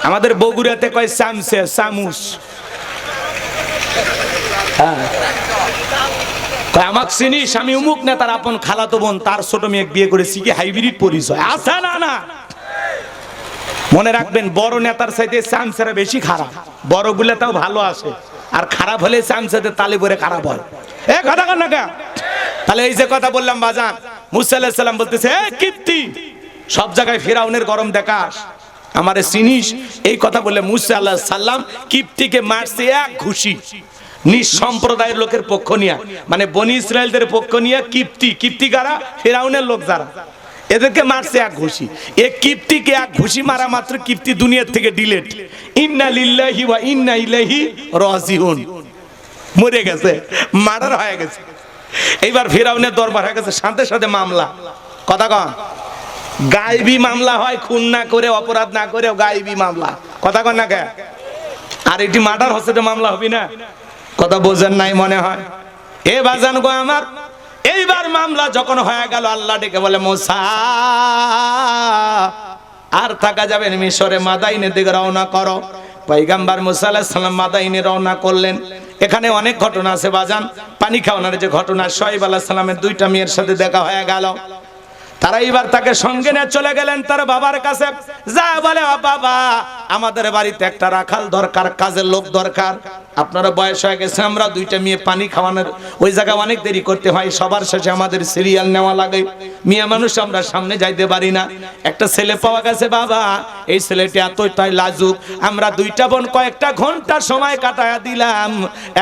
আমাদের বগুড়াতে কয় চামচে, চামুচ। আমাকে চিনিস, আমি উমুক নেতার আপন খালাতো বোন, তার ছোট মেয়ে বিয়ে করেছি, কি হাইব্রিড পরিচয় আছে না? না, মনে রাখবেন, বড় নেতার চাইতে চামচেরা বেশি খারাপ। বড় গুলা তাও ভালো আছে, আর খারাপ হলে চামচাতে তালে পরে খারাপ হয়। এ কথা কন না কে? তাহলে এই যে কথা বললাম বাজান, মুসা আলাইহিস সালাম বলতেছে, এ কিপ্তি, সব জায়গায় ফিরাউনের গরম দেখাস, আমারে চিনিস? এই কথা বলে মুসা আলাইহিস সালাম কিপ্তিকে মারছে এক ঘুষি। নিজ সম্প্রদায়ের লোকের পক্ষ নিয়ে, মানে বনি ইসরায়েলদের পক্ষ নিয়ে কিপ্তি, কিপ্তি কারা? ফিরাউনের লোক যারা, এদেরকে মারছে এক ঘুষি। এ কিপ্তিকে এক ঘুষি মারা মাত্র কিপ্তি দুনিয়ার থেকে ডিলেট। ইন্না লিল্লাহি ওয়া ইন্না ইলাইহি রাজিউন, মরে গেছে, মার্ডার হয়ে গেছে। এইবার ফিরাউনের দরবার হয়ে গেছে, সাথে সাথে মামলা। কথা কন, গায়েবী মামলা হয়, খুন না করে, অপরাধ না করে গায়েবী মামলা। কথা কন না কে? আর এটি মার্ডার হচ্ছে, তো মামলা হবে না? কথা বোঝেন নাই মনে হয়। এ বাজান গো আমার, এইবার মামলা যখন হয়ে গেল, আল্লাহ ডেকে বলে, মুসা আর থাকা যাবে না, মিশরে মাদাইনের দিকে রওনা করো। পয়গম্বর মুসা আলাইহিস সালাম মাদাইনে রওনা করলেন। এখানে অনেক ঘটনা আছে বাজান। পানি খাওয়ানোর যে ঘটনা, শুআয়ব আলাইহিস সালামের 2টা মেয়ের সাথে দেখা হয়ে গেল। তারা এবার তাকে সঙ্গে নিয়ে চলে গেলেন তার বাবার কাছে। যা বলে, বাবা আমাদের বাড়িতে একটা রাখাল দরকার, কাজের লোক দরকার। আপনারা বয়স হয়ে গেছে, আমরা 2টা মেয়ে পানি খাওয়ানোর ওই জায়গায় অনেক দেরি করতে হয়, সবার শেষে আমাদের সিরিয়াল নেওয়া লাগে, মেয়ে মানুষ আমরা সামনে যাইতে পারি না। একটা ছেলে পাওয়া গেছে বাবা, এই ছেলেটি এতটাই লাজুক, আমরা 2টা বোন কয়েকটা ঘন্টা সময় কাটায়া দিলাম,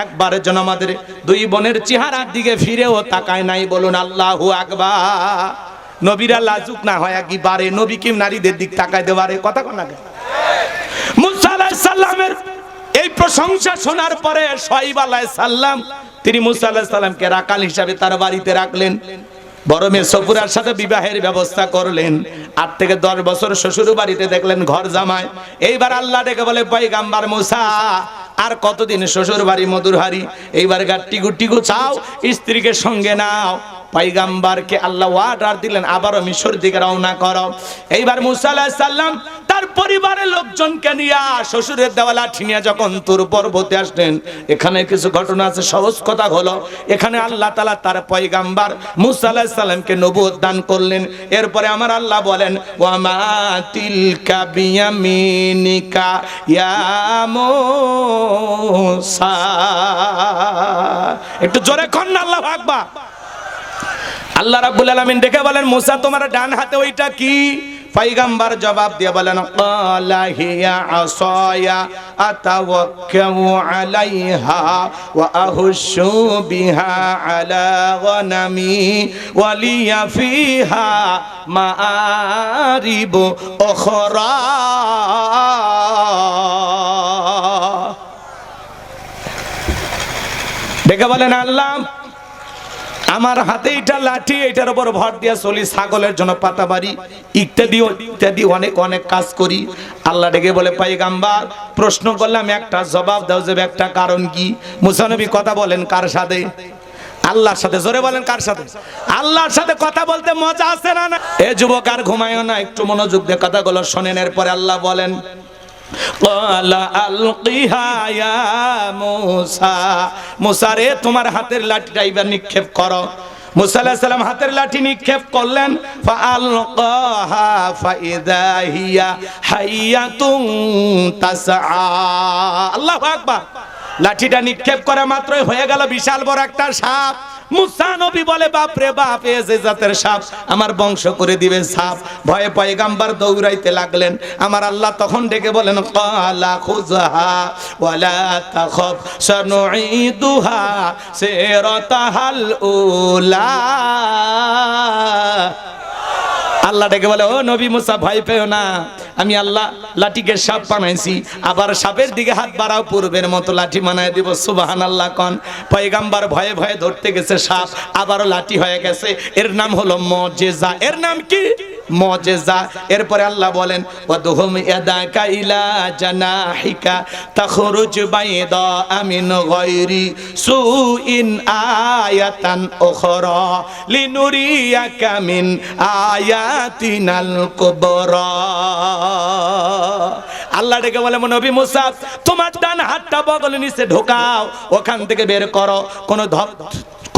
একবারের জন্য আমাদের 2 বোনের চেহারার দিকে ফিরেও তাকায় নাই। বলুন আল্লাহু আকবার। নবীরা লাজুক না হয় একেবারে, নবী কি নারীদের দিক তাকাইতে পারে? কথা কোন আগে মুসা আলাইহিস সালামের এই প্রশংসা শোনার পরে শুআয়ব আলাইহিস সালাম তিনি মুসা আলাইহিস সালামকে রাখাল হিসাবে তার বাড়িতে রাখলেন। বড় মেয়ে সফুরার সাথে বিবাহের ব্যবস্থা করলেন। 8 থেকে 10 বছর শ্বশুর বাড়িতে দেখলেন ঘর জামাই। এইবার আল্লাহ ডেকে বলে পয়গম্বর মুসা আর কতদিন শ্বশুর বাড়ি মধুর হাড়ি, এইবার গাট্টি গুটি চাও, স্ত্রীকে সঙ্গে নাও। পয়গম্বরকে আল্লাহ অর্ডার দিলেন আবারও মিশর দিকে রওনা করো। এইবার মুসা আলাইহিস সালাম তার পরিবারের লোকজনকে নিয়ে শ্বশুরের দেওয়া লাঠি নিয়ে যখন তুর পর্বতে আসলেন, এখানে কিছু ঘটনা আছে। সহজ কথা হলো, এখানে আল্লাহ তাআলা তার পয়গম্বর মুসা আলাইহিস সালামকে নবুয়ত দান করলেন। এরপরে আমার আল্লাহ বলেন ওয়া মা তিলকা বিয়ামিনিকা ইয়া মুসা। একটু জোরে কর না আল্লাহু আকবার। আল্লাহ রাব্বুল আলামিন দেখে বলেন মুসা তোমার ডান হাতে ওইটা কি? পয়গম্বর জবাব দিয়ে বলেন ক্বালা হিয়া আসায়া আতাওয়াক্কাউ আলাইহা ওয়া আহুশু বিহা আলা গনামি ওয়া লিয়া ফিহা মাআরিব উখরা। দেখে বলেন আল্লাহ আমার হাতে এটা লাঠি, এটার উপর ভর দিয়া চলি, ছাগলের জন্য পাতা বাড়ি ইত্যাদি ইত্যাদি অনেক অনেক কাজ করি। আল্লাহ ডেকে বলে পয়গম্বর প্রশ্ন করলাম একটা জবাব দাও, যে একটা কারণ কি? মুসা নবী কথা বলেন কার সাথে? আল্লাহর সাথে। জোরে বলেন কার সাথে? আল্লাহর সাথে কথা বলতে মজা আছে না? না এ যুবক আর ঘুমায়ও না, একটু মনোযোগ দিয়ে কথাগুলো শোনেন। এরপরে আল্লাহ বলেন ক্বালা আলকিহা ইয়া মুসা, মুসা রে তোমার হাতের লাঠিটা এবার নিক্ষেপ করো। মুসা আলাইহিস সালাম হাতের লাঠি নিক্ষেপ করলেন। ফাআলকাহা ফাইদা হিয়া হাইয়াতুন তাসআ। আল্লাহু আকবার। লাঠিটা নিক্ষেপ করা মাত্রই হয়ে গেল বিশাল বড় একটা সাপ। মুসা নবী বলে বাপ রে বাপ, এ যে জাতের সাপ, আমার বংশ করে দিবে সাপ। ভয়ে পয়গম্বর দৌড়াইতে লাগলেন। আমার আল্লাহ তখন ডেকে বলেন ক্বালা খুযহা ওয়ালা তাখাফ সানুঈদুহা সিরাতাহাল উলা। আল্লাহ ডেকে বলে ও নবী মুসা ভয় পেও না, আমি আল্লাহ লাঠিকে সাপ বানাইছি, আবার সাপের দিকে হাত বাড়াও, পূর্বের মতো লাঠি বানায় দিব। সুবহানাল্লাহ কোন। পয়গম্বর ভয়ে ভয়ে ধরতে গেছে সাপ, আবারও লাঠি হয়ে গেছে। এর নাম হলো মুজিজা। এর নাম কি? মুজিজা। এরপরে আল্লাহ বলেন ওয়াদহুম ইয়াদাকা ইলা জানাহিকা তাখরুজ বাইদা মিন গায়রি সুইন আয়াতান উখরা লিনুরিয়াকা মিন আয়াতিনাল কুবরা। আল্লাহ ডেকে বলে নবী মুসা তোমার ডান হাতটা বগলের নিচে ঢোকাও, ওখান থেকে বের করো।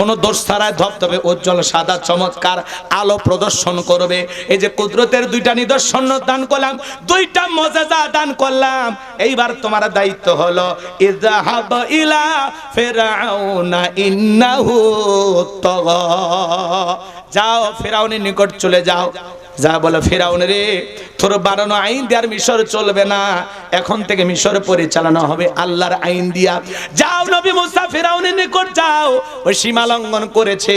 কোন দোষ ছাড়াই ধবধবে উজ্জ্বল সাদা চমৎকার আলো প্রদর্শন করবে। এই যে কুদরতের দুইটা নিদর্শন দান করলাম, দুইটা মুজিজা দান করলাম। এইবার তোমার দায়িত্ব হলো ইযহাব ইলা ফিরআউনা ইন্নাহু তাগা। যাও ফিরআউনের নিকট চলে যাও। যা বলে ফিরআউন রে তোর বানানো আইন দিয়ে আর মিশর চলবে না, এখন থেকে মিশর পরিচালনা হবে আল্লাহর আইন দিয়া। যাও নবী মুসা ফিরআউনের নিকট যাও, ওই সীমা লঙ্ঘন করেছে।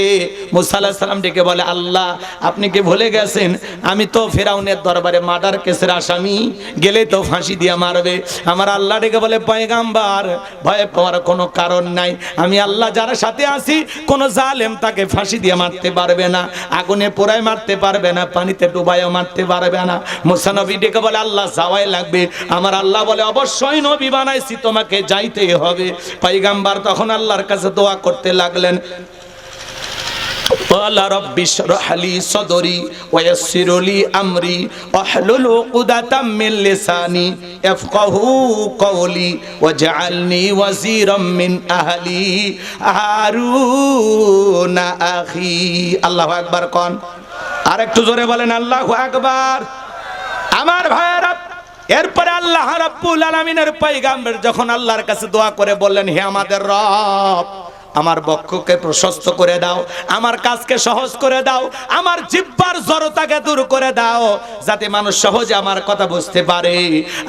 মুসা আলাইহিস সালাম ডেকে বলে আল্লাহ আপনি কি ভুলে গেছেন আমি তো ফিরআউনের দরবারে মার্ডার কেসের আসামি, গেলে তো ফাঁসি দিয়া মারবে। আমার আল্লাহ ডেকে বলে পয়গম্বর ভয় পাওয়ার কোনো কারণ নাই, আমি আল্লাহ যার সাথে আছি কোন জালেম তাকে ফাঁসি দিয়ে মারতে পারবে না, আগুনে পোড়ায় মারতে পারবে না, পানিতে ডুবাইও মারতে পারবে না। মুসা নবী ডেকে বলে আল্লাহ যাওয়াই লাগবে। আমার আল্লাহ বলে অবশ্যই নবী বানাইছি, তোমাকে যাইতেই হবে। পয়গম্বর তখন আল্লাহর কাছে দোয়া করতে লাগলেন ক্বালা রাব্বি ইশরাহ লি সাদরি ওয়া ইয়াসসির লি আমরি ওয়াহলুল উকদাতাম মিন লিসানি ইয়াফকাহু কওলি ওয়াজআলনি ওয়াজিরাম মিন আহলি হারুন আখি। আল্লাহু আকবার কোন। আর একটু জোরে বলেন আল্লাহু আকবার। আমার ভাইরা এরপরে আল্লাহ রাব্বুল আলামিনের পয়গম্বর যখন আল্লাহর কাছে দোয়া করে বললেন হে আমাদের রব আমার বক্ষকে প্রশস্ত করে দাও, আমার কাজকে সহজ করে দাও, আমার জিহ্বার জড়তাকে দূর করে দাও, যাতে মানুষ সহজে আমার কথা বুঝতে পারে।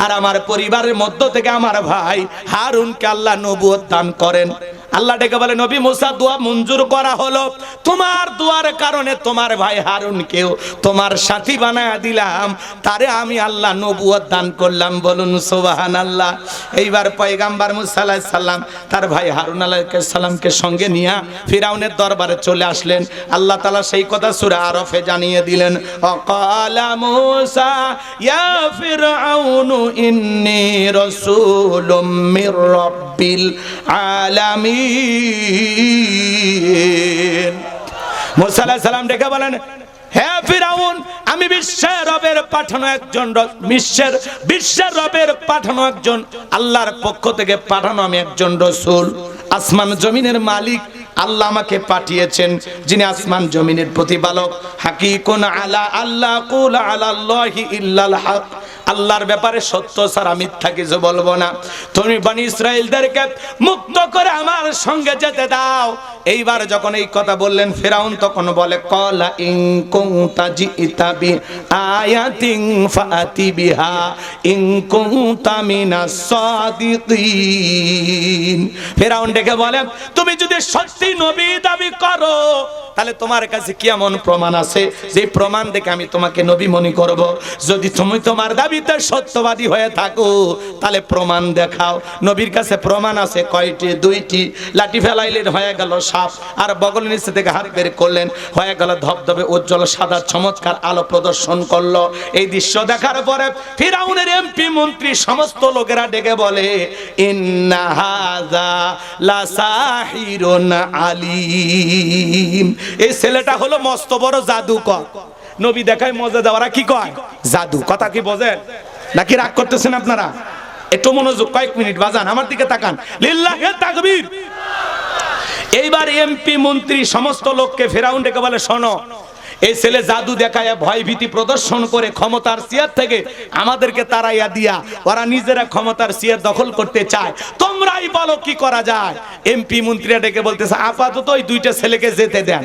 আর আমার পরিবারের মধ্য থেকে আমার ভাই হারুনকে আল্লাহ নবুয়ত দান করেন। আল্লাহ ডেকে বলে নবী মুসা দোয়া মঞ্জুর করা হলো, তোমার দোয়ার কারণে তোমার ভাই হারুনকেও তোমার সাথী বানায়া দিলাম, তারে আমি আল্লাহ নবুয়ত দান করলাম। বলুন সুবহানাল্লাহ। এইবার পয়গাম্বর মুসা আলাইহিস সালাম তার ভাই হারুন আলাইহিস সালামকে সঙ্গে নিয়ে ফিরাউনের দরবারে চলে আসলেন। আল্লাহ তাআলা সেই কথা সূরা আরফে জানিয়ে দিলেন, ওয়াকালা মুসা ইয়া ফিরআউনু ইন্নী রাসূলুম মির রাব্বিল আলামিন। মুসা আলাইহিস সালাম ডেকে বলেন, হে ফিরাউন, আমি বিশ্বের রবের পাঠানো একজন, বিশ্বের রবের পাঠানো একজন, আল্লাহর পক্ষ থেকে পাঠানো আমি একজন রাসূল। আসমান জমিনের মালিক আল্লাহ আমাকে পাঠিয়েছেন, যিনি আসমান জমিনের প্রতিপালক। হাকিকুন আলা আল্লাহ কুল আলাল্লাহি ইল্লাল হক, আল্লাহর ব্যাপারে সত্য ছাড়া মিথ্যা কিছু বলবো না। তুমি বনি ইসরাইলদেরকে মুক্ত করে আমার সঙ্গে যেতে দাও। এইবার যখন এই কথা বললেন ফিরাউন তখন বলে, ক্বালা ইন কুনতা জিতা বি আয়াতিন ফাতি বিহা ইন কুনতা মিনাস সাদিকিন। ফিরাউন ডেকে বলে, তুমি যদি সত্যি নবী দাবি করো তাহলে তোমার কাছে কি এমন প্রমাণ আছে যে প্রমাণ দেখে আমি তোমাকে নবী মনে করব? যদি তুমি তোমার দাবিতে সত্যবাদী হয়ে থাকো তাহলে প্রমাণ দেখাও। নবীর কাছে প্রমাণ আছে কয়টি? দুইটি। লাঠি ফেলাইলেন, হয়ে গেল সাপ, আর বগল নিচে থেকে হাত বের করলেন, হয়ে গেল ধবধবে উজ্জ্বল সাদা চমৎকার আলো প্রদর্শন করলো। এই দৃশ্য দেখার পরে ফিরাউনের এমপি মন্ত্রী সমস্ত লোকেরা ডেকে বলে, ইন্না হাযা লাসাহিরুন আলিম। এই ছেলেটা হলো মস্ত বড় জাদুকর। নবী দেখায় মজা দেওয়ারা কি কয়? জাদু। কথা কি বোঝেন নাকি রাগ করতেছেন আপনারা? একটু মনোযোগ, কয়েক মিনিট বাজান, আমার দিকে তাকান। লিল্লাহি তাকবীর। এইবার এমপি মন্ত্রী সমস্ত লোককে ফিরাউন ডেকে বলে, শোনো, এই ছেলে জাদু দেখায় ভয় ভীতি প্রদর্শন করে ক্ষমতার চেয়ার থেকে আমাদেরকে তাড়াইয়া দিয়া ওরা নিজেরা ক্ষমতার চেয়ার দখল করতে চায়। তোমরাই বলো কি করা যায়? এমপি মন্ত্রীরা ডেকে বলতেছে, আপাতত ওই দুইটা ছেলেকে যেতে দেন।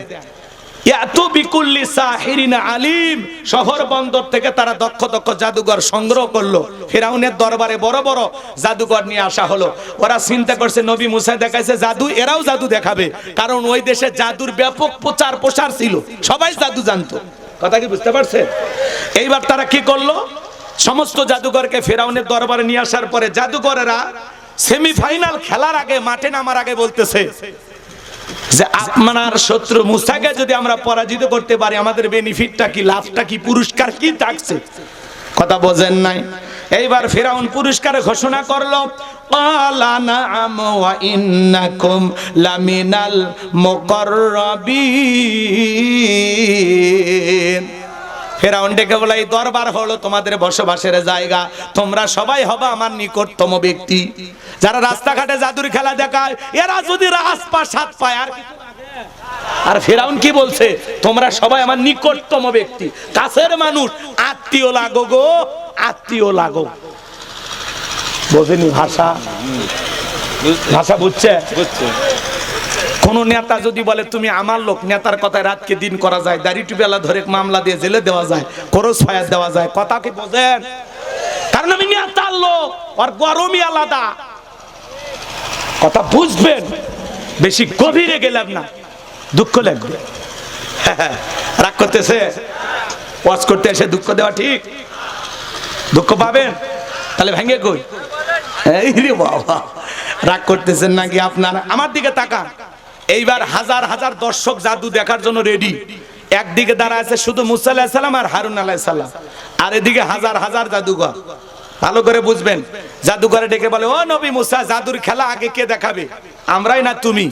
ইয়াতু বিকুল্লি সাহিরিন আলিম। শহর বন্দর থেকে তারা দক্ষ দক্ষ জাদুঘর সংগ্রহ করলো। ফিরাউনের দরবারে বড় বড় জাদুঘর নিয়ে আসা হলো। ওরা চিন্তা করছে নবী মুসা দেখাইছে জাদু, এরাও জাদু দেখাবে, কারণ ওই দেশে জাদুর ব্যাপক প্রচার প্রসার ছিল, সবাই জাদু জানতো। কথা কি বুঝতে পারছে? এইবার তারা কি করলো, সমস্ত জাদুঘরকে ফিরাউনের দরবারে নিয়ে আসার পরে জাদুঘরেরা সেমিফাইনাল খেলার আগে, মাঠে নামার আগে বলতেছে যে আপনার শত্রু মুসাকে যদি আমরা পরাজিত করতে পারি আমাদের বেনিফিটটা কি, লাভটা কি, পুরস্কার কি থাকছে? কথা বোঝেন নাই? এইবার ফিরাউন পুরস্কার ঘোষণা করলো, ক্বালা নাআম ওয়া ইন্নাকুম লামিনাল মুকাররাবিন। ফিরাউন ডেকে বলে, এই দরবার হলো তোমাদের বসবাসের জায়গা, তোমরা সবাই হবে আমার নিকটতম ব্যক্তি। যারা রাস্তাঘাটে জাদুর খেলা দেখায় এরা যদি রাজপ্রাসাদ পায় আর কিছু লাগে। আর ফিরাউন কি বলছে, তোমরা সবাই আমার নিকটতম ব্যক্তি, কাছের মানুষ, আত্মীয় লাগো গো, আত্মীয় লাগো। বোঝেনি ভাষা? ভাষা বুঝছে? কোন নেতা যদি বলে তুমি আমার লোক, নেতার কথায় রাতকে দিন করা যায়, দাড়ি টুপিওয়ালা ধরে মামলা দিয়ে জেলে দেওয়া যায়, খরচ ফায়ার দেওয়া যায়। কথা কি বোঝেন? কারণ আমি নেতার লোক, আর গরমই আলাদা। কথা বুঝবেন, বেশি গভীরে গেলাম না, দুঃখ লাগবে। রাগ করতেছে? ওয়াজ করতে এসে দুঃখ দেওয়া ঠিক? দুঃখ পাবেন তাহলে ভেঙে কই। এই রে বাবা, রাগ করতেছেন নাকি আপনারা? আমার দিকে তাকান। এইবার হাজার হাজার দর্শক জাদু দেখার জন্য রেডি। একদিকে দাঁড়া আছে শুধু মুসা আলাইহিস সালাম আর হারুন আলাইহিস সালাম, আর এদিকে হাজার হাজার জাদুঘর। ভালো করে বুঝবেন। জাদুঘরে ডেকে বলে, ও নবী মুসা, জাদুর খেলা আগে কে দেখাবে? আমরাই না তুমি?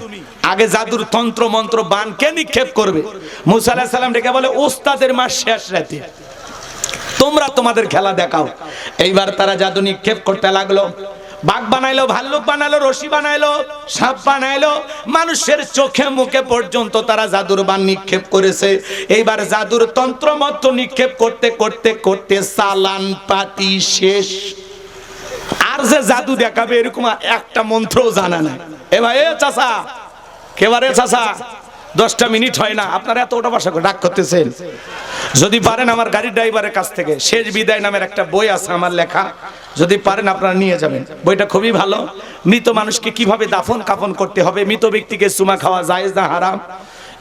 আগে জাদুর তন্ত্র মন্ত্র বান কে নিক্ষেপ করবে? মুসা আলাইহিস সালাম ডেকে বলে, ওস্তাদের মাস শেষ রাতে, তোমরা তোমাদের খেলা দেখাও। এইবার তারা জাদু নিক্ষেপ করতে লাগলো। বাঘ বানাইলো, ভাল্লুক বানাইলো, রশি বানাইলো, সাপ বানাইলো, মানুষের চোখে মুখে পর্যন্ত তারা জাদুর বান নিক্ষেপ করেছে। এইবার জাদুর তন্ত্র মন্ত্র নিক্ষেপ করতে করতে করতে চালান পাতি শেষ। আর যে জাদু দেখাবে এরকম একটা মন্ত্রও জানা নাই। এ ভাই, এ চাচা, কেবারে চাচা, 10টা মিনিট হয় না, আপনারা এত ওটা বাসা করে ডাক করতেছেন। যদি পারেন আমার গাড়ির ড্রাইভারের কাছ থেকে শেষ বিদায় নামের একটা বই আছে আমার লেখা, যদি পারেন আপনারা নিয়ে যাবেন। বইটা খুবই ভালো। মৃত মানুষকে কিভাবে দাফন কাফন করতে হবে, মৃত ব্যক্তিকে চুমা খাওয়া জায়েজ না হারাম,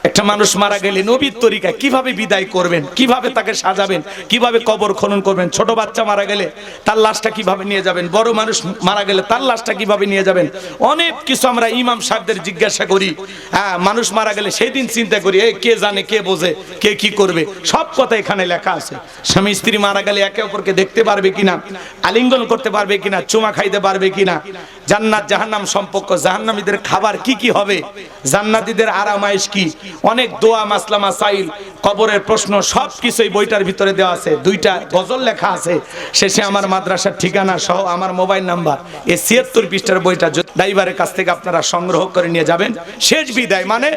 একটা মানুষ মারা গেলে নবীর তরিকায় কিভাবে বিদায় করবেন, কিভাবে তাকে সাজাবেন, কিভাবে কবর খনন করবেন, ছোট বাচ্চা মারা গেলে তার লাশটা কিভাবে নিয়ে যাবেন, বড় মানুষ মারা গেলে তার লাশটা কিভাবে নিয়ে যাবেন, অনেক কিছু আমরা ইমাম সাহেবদের জিজ্ঞাসা করি। হ্যাঁ, মানুষ মারা গেলে সেই দিন চিন্তা করি কে জানে, কে বোঝে, কে কি করবে, সব কথা এখানে লেখা আছে। স্বামী স্ত্রী মারা গেলে একে অপরকে দেখতে পারবে কিনা, আলিঙ্গন করতে পারবে কিনা, চুমা খাইতে পারবে কিনা, জান্নাত জাহান্নাম সম্পর্ক, জাহান্নামীদের খাবার কি কি হবে, জান্নাতীদের আরামাইশ কি, অনেক দোয়া মাসলা মাসাইল, কবরের প্রশ্ন, সব কিছু এই বইটার ভিতরে দেওয়া আছে। 2টা গজল লেখা আছে, শেষে আমার মাদ্রাসার ঠিকানা সহ আমার মোবাইল নাম্বার। এই 76 পৃষ্ঠার বইটা ড্রাইভারের কাছ থেকে আপনারা সংগ্রহ করে নিয়ে যাবেন। শেষ বিদায় মানে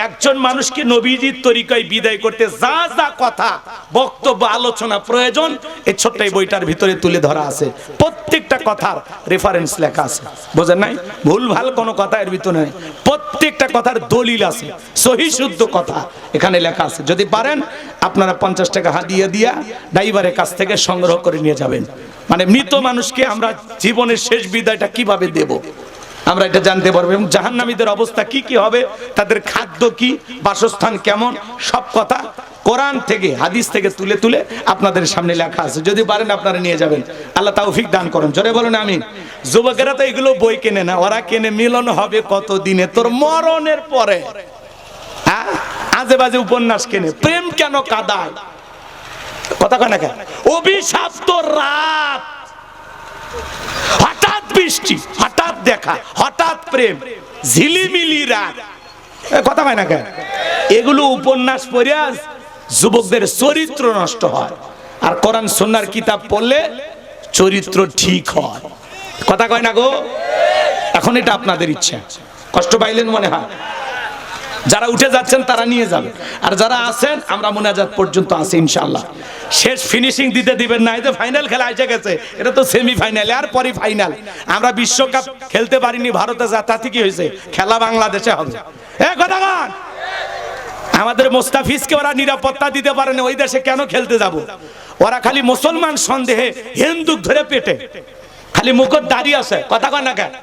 একজন মানুষকে নবীজির তরিকায় বিদায় করতে যা যা কথা, বক্তব্য, আলোচনা প্রয়োজন এই ছোট্ট এই বইটার ভিতরে তুলে ধরা আছে। প্রত্যেকটা কথার রেফারেন্স লেখা আছে, বোঝেন নাই? ভুল ভাল কোনো কথা এর ভিতরে নেই, প্রত্যেকটা কথার দলিল আছে, সহি শুদ্ধ কথা এখানে লেখা আছে। যদি পারেন আপনারা 50 টাকা হাদিয়া দিয়া ড্রাইভারের কাছ থেকে সংগ্রহ করে নিয়ে যাবেন। মানে মৃত মানুষকে আমরা জীবনের শেষ বিদায়টা কিভাবে দেব আমরা এটা জানতে পারবো, এবং জাহান্নামীদের অবস্থা কি কি হবে, তাদের খাদ্য কি, বাসস্থান কেমন, সব কথা কোরআন থেকে হাদিস থেকে তুলে তুলে আপনাদের সামনে লেখা আছে। যদি পারেন আপনারা নিয়ে যাবেন। আল্লাহ তাওফিক দান করেন, জোরে বলেন আমিন। যুবকেরা তো এগুলো বই কেনে না, ওরা কেনে মিলন হবে কত দিনে, তোর মরণের পরে। আজে বাজে উপন্যাস কেনে, প্রেম কেন কাঁদায়, কথা কয় না কেন? অভিশপ্ত রাত, হঠাৎ বৃষ্টি, হঠাৎ দেখা, হঠাৎ প্রেম, ঝিলিমিলি রাত, কথা কয় না কেন? এগুলো উপন্যাস পড়ে যুবকদের চরিত্র নষ্ট হয়। আর কোরআন সুন্নাহর কিতাব পড়লে চরিত্র ঠিক হয়, কথা কয় না গো? এখন এটা আপনাদের ইচ্ছা, কষ্ট পাইলেন মনে হয়। যারা উঠে যাচ্ছেন তারা নিয়ে যাবেন, আর যারা আছেন আমরা মুনাজাত পর্যন্ত আছি ইনশাআল্লাহ। শেষ ফিনিশিং দিতে দিবেন না, এই যে ফাইনাল খেলা এসে গেছে, এটা তো সেমিফাইনাল আর পরে ফাইনাল। আমরা বিশ্বকাপ খেলতে পারিনি, ভারতে যা তাতে কি হয়েছে, খেলা বাংলাদেশে হবে। কথা বল, আমাদের মোস্তাফিজকে ওরা নিরাপত্তা দিতে পারে না, ওই দেশে কেন খেলতে যাব? ওরা খালি মুসলমান সন্দেহে হিন্দু ধরে পেটে, খালি মুখে দাঁড়িয়ে আছে, কথা কয় না কেন?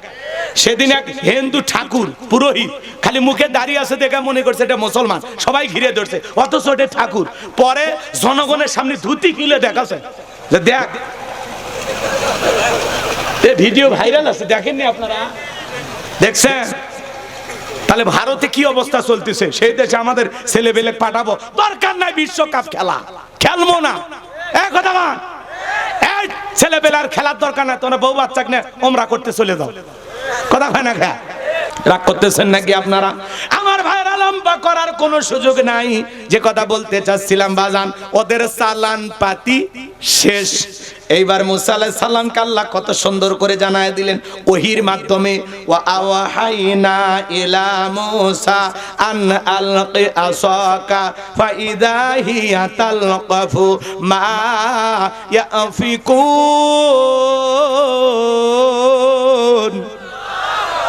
সেদিন এক হিন্দু ঠাকুর পুরোহিত খালি মুখে দাঁড়িয়ে আছে দেখে মনে করছে এটা মুসলমান, সবাই ঘিরে ধরছে, অথচ এটা ঠাকুর। পরে জনগণের সামনে ধুতি খুলে দেখাচ্ছে, দেখ ভিডিও ভাইরাল আছে, দেখেননি আপনারা? দেখছেন? তাহলে ভারতে কি অবস্থা চলতেছে, সেই দেশে আমাদের ছেলে পেলে পাঠাবো? দরকার নাই বিশ্বকাপ খেলা, খেলবো না। কথা বল, এই ছেলে পেলার খেলার দরকার নাই, তোমরা বউ বাচ্চা নিয়ে ওমরা করতে চলে যাও, কথা হয় না? রাগ করতেছেন নাকি আপনারা? আমার ভাইরা লম্বা করার কোনো সুযোগ নাই। যে কথা বলতে চাচ্ছিলাম বাজান, ওদের চালান পাতি শেষ। এইবার মুসা আলাইহিস সালামকে আল্লাহ কত সুন্দর করে জানায় দিলেন ওহির মাধ্যমে, ওয়া আওহাইনা ইলা মুসা আন আলকি আসাকা ফাইদা হিয়া তালকাফু মা ইয়াফিকুন।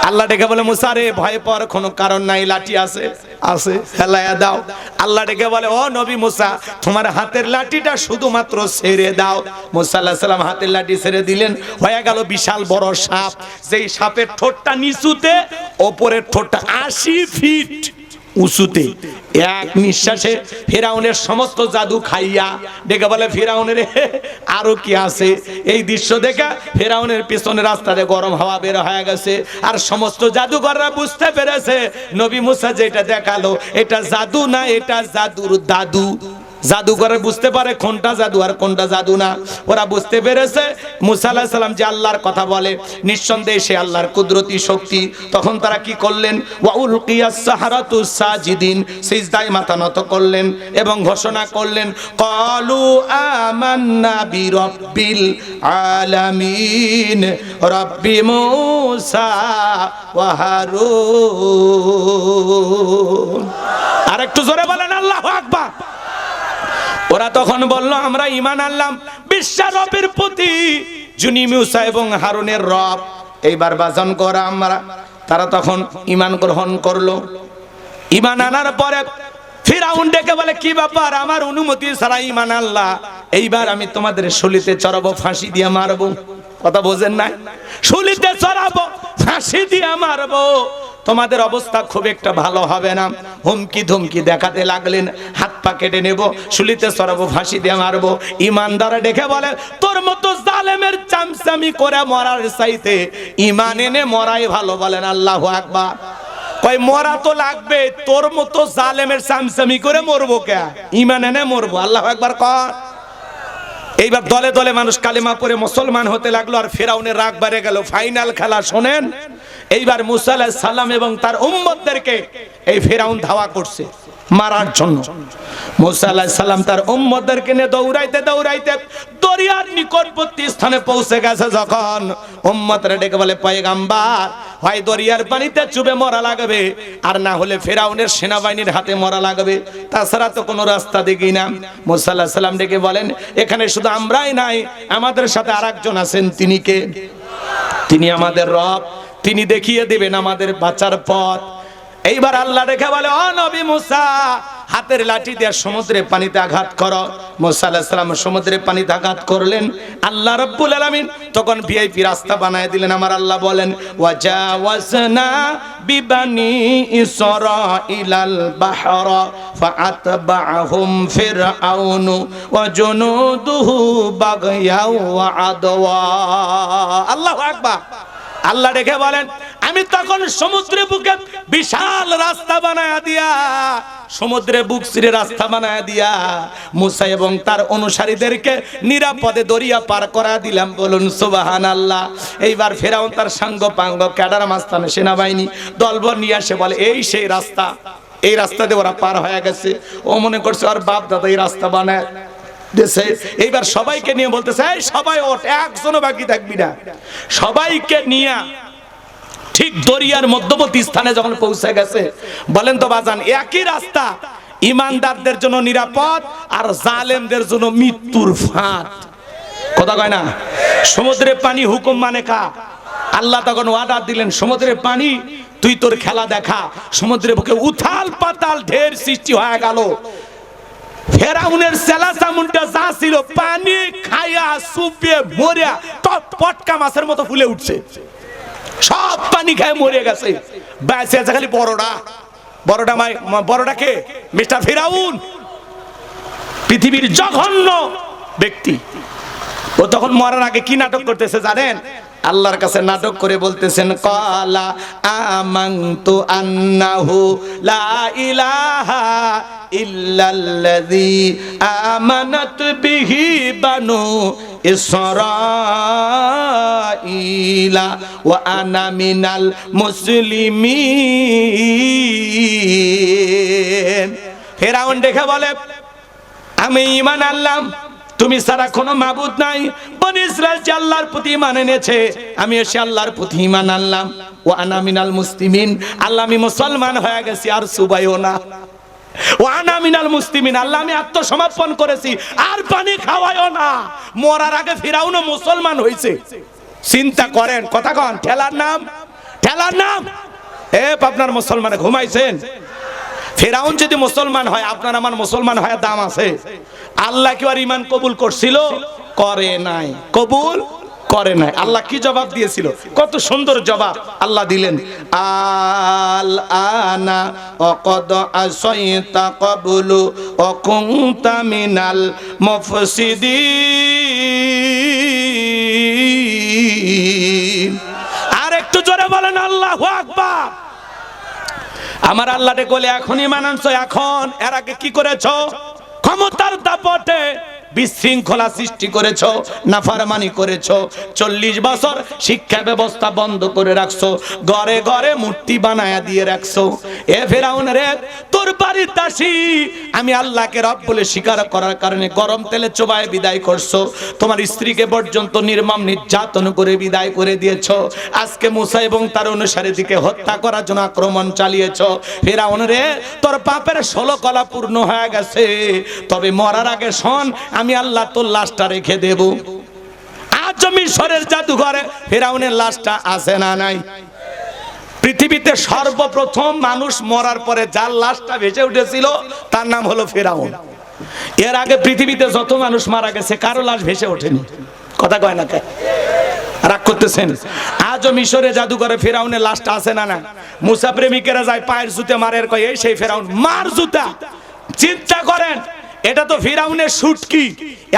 আল্লাহ ডেকে বলে মুসা রে ভয় পাওয়ার কোনো কারণ নাই, লাঠি আছে, আছে ফেলাইয়া দাও। আল্লাহ ডেকে বলে ও নবী মুসা তোমার হাতের লাঠিটা শুধুমাত্র ছেড়ে দাও। মুসা আলাইহিস সালাম হাতের লাঠি ছেড়ে দিলেন, হয়ে গেল বিশাল বড় সাপ। যেই সাপের ঠোঁটটা নিচুতে, ওপরের ঠোঁটটা 80 ফিট উঁচুতে। এক নিঃশ্বাসে ফেরাউনের সমস্ত জাদু খাইয়া ডেকে বলে ফেরাউনের আরো কি আছে। এই দৃশ্য দেখে ফেরাউনের পিছনে রাস্তাতে গরম হাওয়া বের হয়ে গেছে, আর সমস্ত জাদুঘররা বুঝতে পেরেছে নবী মুসা যেটা দেখালো এটা জাদু না, এটা জাদুর দাদু। জাদুঘরে বুঝতে পারে কোনটা জাদু আর কোনটা জাদু না। ওরা বুঝতে পেরেছে মুসা আলাইহিস সালাম যে আল্লাহর কথা বলে, নিঃসন্দেহে সে আল্লাহর কুদরতি শক্তি। তখন তারা কি করলেন? ওয়া উলকিয়াস সাহারাতু সাজিদিন, সিজদায় মাথা নত করলেন এবং ঘোষণা করলেন ক্বালু আমান্না বিরাব্বিল আলামিন রাব্বি মুসা ওয়া হারুন। আরেকটু জোরে বলেন আল্লাহু আকবার। ওরা তখন বলল আমরা ঈমান আনলাম বিশ্বের রবের প্রতি, যিনি মুসা এবং হারুনের রব। এইবার বাজন করা আমরা, তারা তখন ঈমান গ্রহণ করলো। ঈমান আনার পরে ফিরাউন ডেকে বলে, কি ব্যাপার, আমার অনুমতি ছাড়া ঈমান আল্লাহ, এইবার আমি তোমাদের শুলিতে চড়াবো, ফাঁসি দিয়ে মারবো। কথা বোঝেন না? শুলিতে চড়াবো, ফাঁসি দিয়ে মারবো, তোমাদের অবস্থা খুব একটা ভালো হবে না। হুমকি ধুমকি দেখাতে লাগলেন, হাত পা কেটে নেব, শুলিতে চড়াবো, ফাঁসি দিয়ে মারবো। ঈমানদার ডেকে বলে, তোর মতো জালেমের চামচামি করে মরার চাইতে ঈমান এনে মরাই ভালো। বলেন আল্লাহু আকবার। কই মরা তো লাগবে, তোর মতো জালেমের চামচামি করে মরবো কে, ঈমান এনে মরবো। আল্লাহু আকবার কর। এইবার দলে দলে মানুষ কালেমা পড়ে মুসলমান হতে লাগলো, আর ফিরাউনের রাগ বেড়ে গেল। ফাইনাল খেলা শোনেন, এইবার মুসা আলাইহিস সালাম এবং তার উম্মতদেরকে এই ফিরাউন ধাওয়া করছে মারার জন্য। মুসা আলাইহিস সালাম তার উম্মতদেরকে নিয়ে দৌড়াইতে দৌড়াইতে দরিয়ার নিকটবর্তী স্থানে পৌঁছে গেছে। যখন উম্মতরা ডেকে বলে, পয়গম্বর, হয় দরিয়ার পানিতে চুবে মরা লাগবে, আর না হলে ফিরাউনের সেনাবাহিনীর হাতে মরা লাগবে, তাছাড়া তো কোনো রাস্তা দেখি না। মুসা আলাইহিস সালাম ডেকে বলেন, এখানে শুধু আমরাই নাই, আমাদের সাথে আরেকজন আছেন। তিনি কে? তিনি আমাদের রব, তিনি দেখিয়ে দিবেন আমাদের বাঁচার পথ। এইবার আল্লাহ রেখে বলে, ও নবী মুসা, হাতের লাঠি দিয়ে সমুদ্রে পানিতে আঘাত করো। মুসা আলাইহিস সালাম সমুদ্রে পানিতে আঘাত করলেন। আল্লাহ রাব্বুল আলামিন তখন ভিআইপি রাস্তা বানায় দিলেন। আমার আল্লাহ বলেন, ওয়াজাওয়াজনা বিবানি ইসরাঈলাল বাহরা ফাআতবাআহুম ফিরআউনু ওয়া জুনুদুহু বাগয়াও ওয়া আদওয়া। আল্লাহু আকবার। আল্লাহ রেখে বলেন, আমি তখন সমুদ্রে বুকে বিশাল রাস্তা বানায়া দিয়া, সমুদ্রে বুক চিরে রাস্তা বানায়া দিয়া মুসা এবং তার অনুসারীদেরকে নিরাপদে দরিয়া পার করা দিলাম। বলুন সুবহানাল্লাহ। এইবার ফিরাউন তার সাঙ্গ পাঙ্গ ক্যাডার মাস্তানে সেনাবাহিনী দলবল নিয়ে আসে, বলে, এই সেই রাস্তা, এই রাস্তা দিয়ে ওরা পার হয়ে গেছে। ও মনে করছে ওর বাপ দাদা এই রাস্তা বানায়। এইবার সবাইকে নিয়ে বলতেছে, এই সবাই ওঠ, একজনও বাকি থাকবি না। সবাইকে নিয়ে ঠিক দরিয়ার মধ্যবর্তী স্থানে যখন পৌঁছে গেছে, বলেন তো বাজান, একই রাস্তা ইমানদারদের জন্য নিরাপদ আর জালেমদের জন্য মৃত্যুর ফাঁদ। কথা কয় না? সমুদ্রের পানি হুকুম মানে কা? আল্লাহ তখন ওয়াদা দিলেন, সমুদ্রের পানি তুই তোর খেলা দেখা। সমুদ্রের বুকে উথাল পাতাল ঢের সৃষ্টি হয়ে গেল। ফেরাউনের সেলা চামুন্ডা যা ছিল, পানি খায়া সুপিয়ে মরিয়া পটকা মাছের মতো ফুলে উঠছে। সব পানি খায় মরে গেছে, বেঁচে আছে খালি বড়টা। বড়টা কে? মিস্টার ফিরাউন, পৃথিবীর জঘন্য ব্যক্তি। ও তখন মরার আগে কি নাটক করতেছে জানেন? আল্লাহর কাছে নাটক করে বলতেছেন, ক্বালা আমানতু আন্নাহু লা ইলাহা ইল্লাল্লাযী আমানাত বিহি বানু ইসরাঈলা ওয়া আনা মিনাল মুসলিমিন। ফিরাউন দেখে বলে, আমি ঈমান আনলাম, তুমি ছাড়া কোনো মাবুদ নাই। বনি ইসরাইল যে আল্লাহর প্রতি ঈমান এনেছে, আমি এসে আল্লাহর প্রতি ঈমান আনলাম। ওয়া আনা মিনাল মুসলিমিন, আল্লাহ আমি মুসলমান হয়ে গেছি, আর সুবাইও না। ওয়া আনা মিনাল মুসলিমিন, আল্লাহ আমি আত্মসমর্পণ করেছি, আর পানি খাওয়াইও না। মরার আগে ফিরাউনও মুসলমান হয়েছে। চিন্তা করেন, কথা কন, ঠেলার নাম, ঠেলার নাম। আপনার মুসলমানে ঘুমাইছেন? ফিরাউন যদি মুসলমান হয়, আপনার আমার মুসলমান হয় দাম আছে? আল্লাহ কি আর ঈমান কবুল করছিল? করে নাই, কবুল করে নাই। আল্লাহ কি জবাব দিয়েছিল? কত সুন্দর জবাব আল্লাহ দিলেন, আল আনা ওয়াকাদ আসাইতা ক্বাবলু ওয়া কুনতা মিনাল মুফসিদিন। আর একটু জোরে বলেন আল্লাহু আকবার। আমার আল্লাহকে বলে, এখনই মানানছো, এখন। এর আগে কি করেছো? ক্ষমতার দাপটে বিশৃঙ্খলা সৃষ্টি করেছো, নাফরমানি করেছো। 40 বছর শিক্ষা ব্যবস্থা বন্ধ করে রাখছো, ঘরে ঘরে মূর্তি বানায়া দিয়ে রাখছো। এ ফিরাউন রে, তোর বাড়ির দাসী আমি আল্লাহকে রব বলে স্বীকার করার কারণে গরম তেলে চোবায় বিদায় করছো। তোমার স্ত্রীকে পর্যন্ত নির্মম নির্যাতন করে বিদায় করে দিয়েছো। আজকে মুসা এবং তার অনুসারীদেরকে হত্যা করার জন্য আক্রমণ চালিয়েছো। ফিরাউন রে, তোর পাপের 16 কলা পূর্ণ হয়ে গেছে, তবে মরার আগে শোন, আমি আল্লাহ তোর লাশটা রেখে দেব। আজ মিশরের জাদুঘরে ফিরাউনের লাশটা আছে না নাই? পৃথিবীতে সর্বপ্রথম মানুষ মরার পরে যার লাশটা ভেসে উঠেছিল তার নাম হলো ফেরাউন। এর আগে পৃথিবীতে যত মানুষ মারা গেছে কারো লাশ ভেসে ওঠেনি। কথা কয় না, রাগ করতেছেন? আজও মিশরে জাদুঘরে ফেরাউনের লাশটা আছে না? না। মুসা প্রেমিকেরা যায় পায়ের জুতে মারের কয় এই সেই ফেরাউন, মার জুতা। চিন্তা করেন, এটা তো ফিরাউনের শুটকি,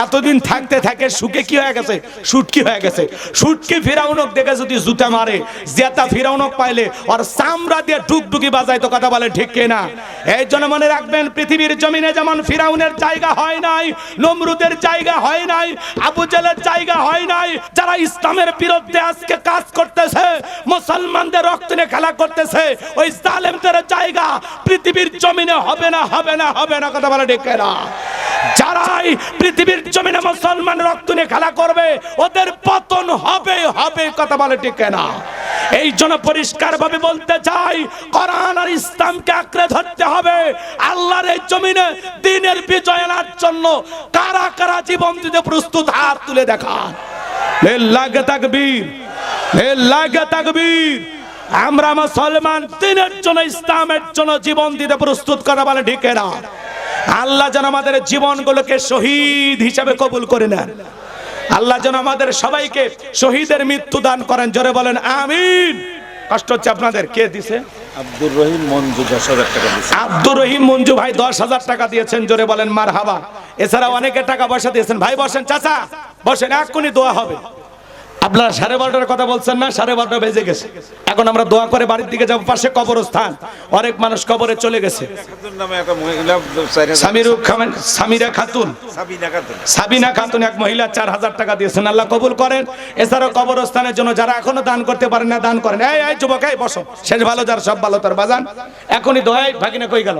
এতদিন থাকতে থাকে শুকে কি হয়ে গেছে, শুটকি হয়ে গেছে। শুটকি ফিরাউনক দেখে যদি জুতা মারে, জেতা ফিরাউনক পাইলে আর চামড়া দিয়ে টুকটুকি বাজায়, তো কথা বলে ঠিক কিনা? এই জন্য মনে রাখবেন, পৃথিবীর জমিনে যেমন ফিরাউনের জায়গা হয় নাই, নমরুদের জায়গা হয় নাই, আবু জেলের জায়গা হয় নাই, যারা ইসলামের বিরুদ্ধে আজকে কাজ করতেছে, মুসলমানদের রক্ত নিয়ে খেলা করতেছে, ওই জালেমদের জায়গা পৃথিবীর জমিনে হবে না, হবে না, হবে না, কথা বলে ঠিক কিনা? যারাই পৃথিবীর জমিনে মুসলমান রক্ত নিয়ে খেলা করবে ওদের পতন হবে, হবে, কথা বলে ঠিক না? এই জন্য পরিষ্কার ভাবে বলতে চাই, কোরআন আর ইসলামকে আঁকড়ে ধরতে হবে। আল্লাহর এই জমিনে দ্বীনের বিজয় আনার জন্য কারা কারা জীবন দিতে প্রস্তুত, হাত তুলে দেখান। লিল্লাহি তাকবীর, লিল্লাহি তাকবীর। আমরা মুসলমান দ্বীনের জন্য, ইসলামের জন্য জীবন দিতে প্রস্তুত, কথা বলে ঠিক না? আল্লাহ যেন আমাদের জীবনগুলোকে শহীদ হিসেবে কবুল করে নেন। আল্লাহ যেন আমাদের সবাইকে শহীদের মৃত্যু দান করেন। জোরে বলেন আমিন। কষ্ট হচ্ছে আপনাদের? কে দিছে? আব্দুর রহিম মঞ্জু 10,000 টাকা দিয়েছেন। আব্দুর রহিম মঞ্জু ভাই 10,000 টাকা দিয়েছেন। জোরে বলেন মারহাবা। এছাড়া অনেকে টাকা পয়সা দিয়েছেন। ভাই বসেন, চাচা বসেন, এক্ষুনি দোয়া হবে। আপনারা 12:30টার কথা বলছেন না? 12:30 বেজে গেছে। এখন আমরা দোয়া করে বাড়ির দিকে যাব। পাশে কবরস্থান, অনেক মানুষ কবরে চলে গেছে। সাবিনা খাতুন এক মহিলা 4,000 টাকা দিয়েছেন। আল্লাহ কবুল করেন। এছাড়াও কবরস্থানের জন্য যারা এখনো দান করতে পারেন না, দান করেন। এই যুবক, এই বসো, শেষ ভালো যার সব ভালো তার বাজান। এখনই দোয়া। ভাগিনা কই গেল?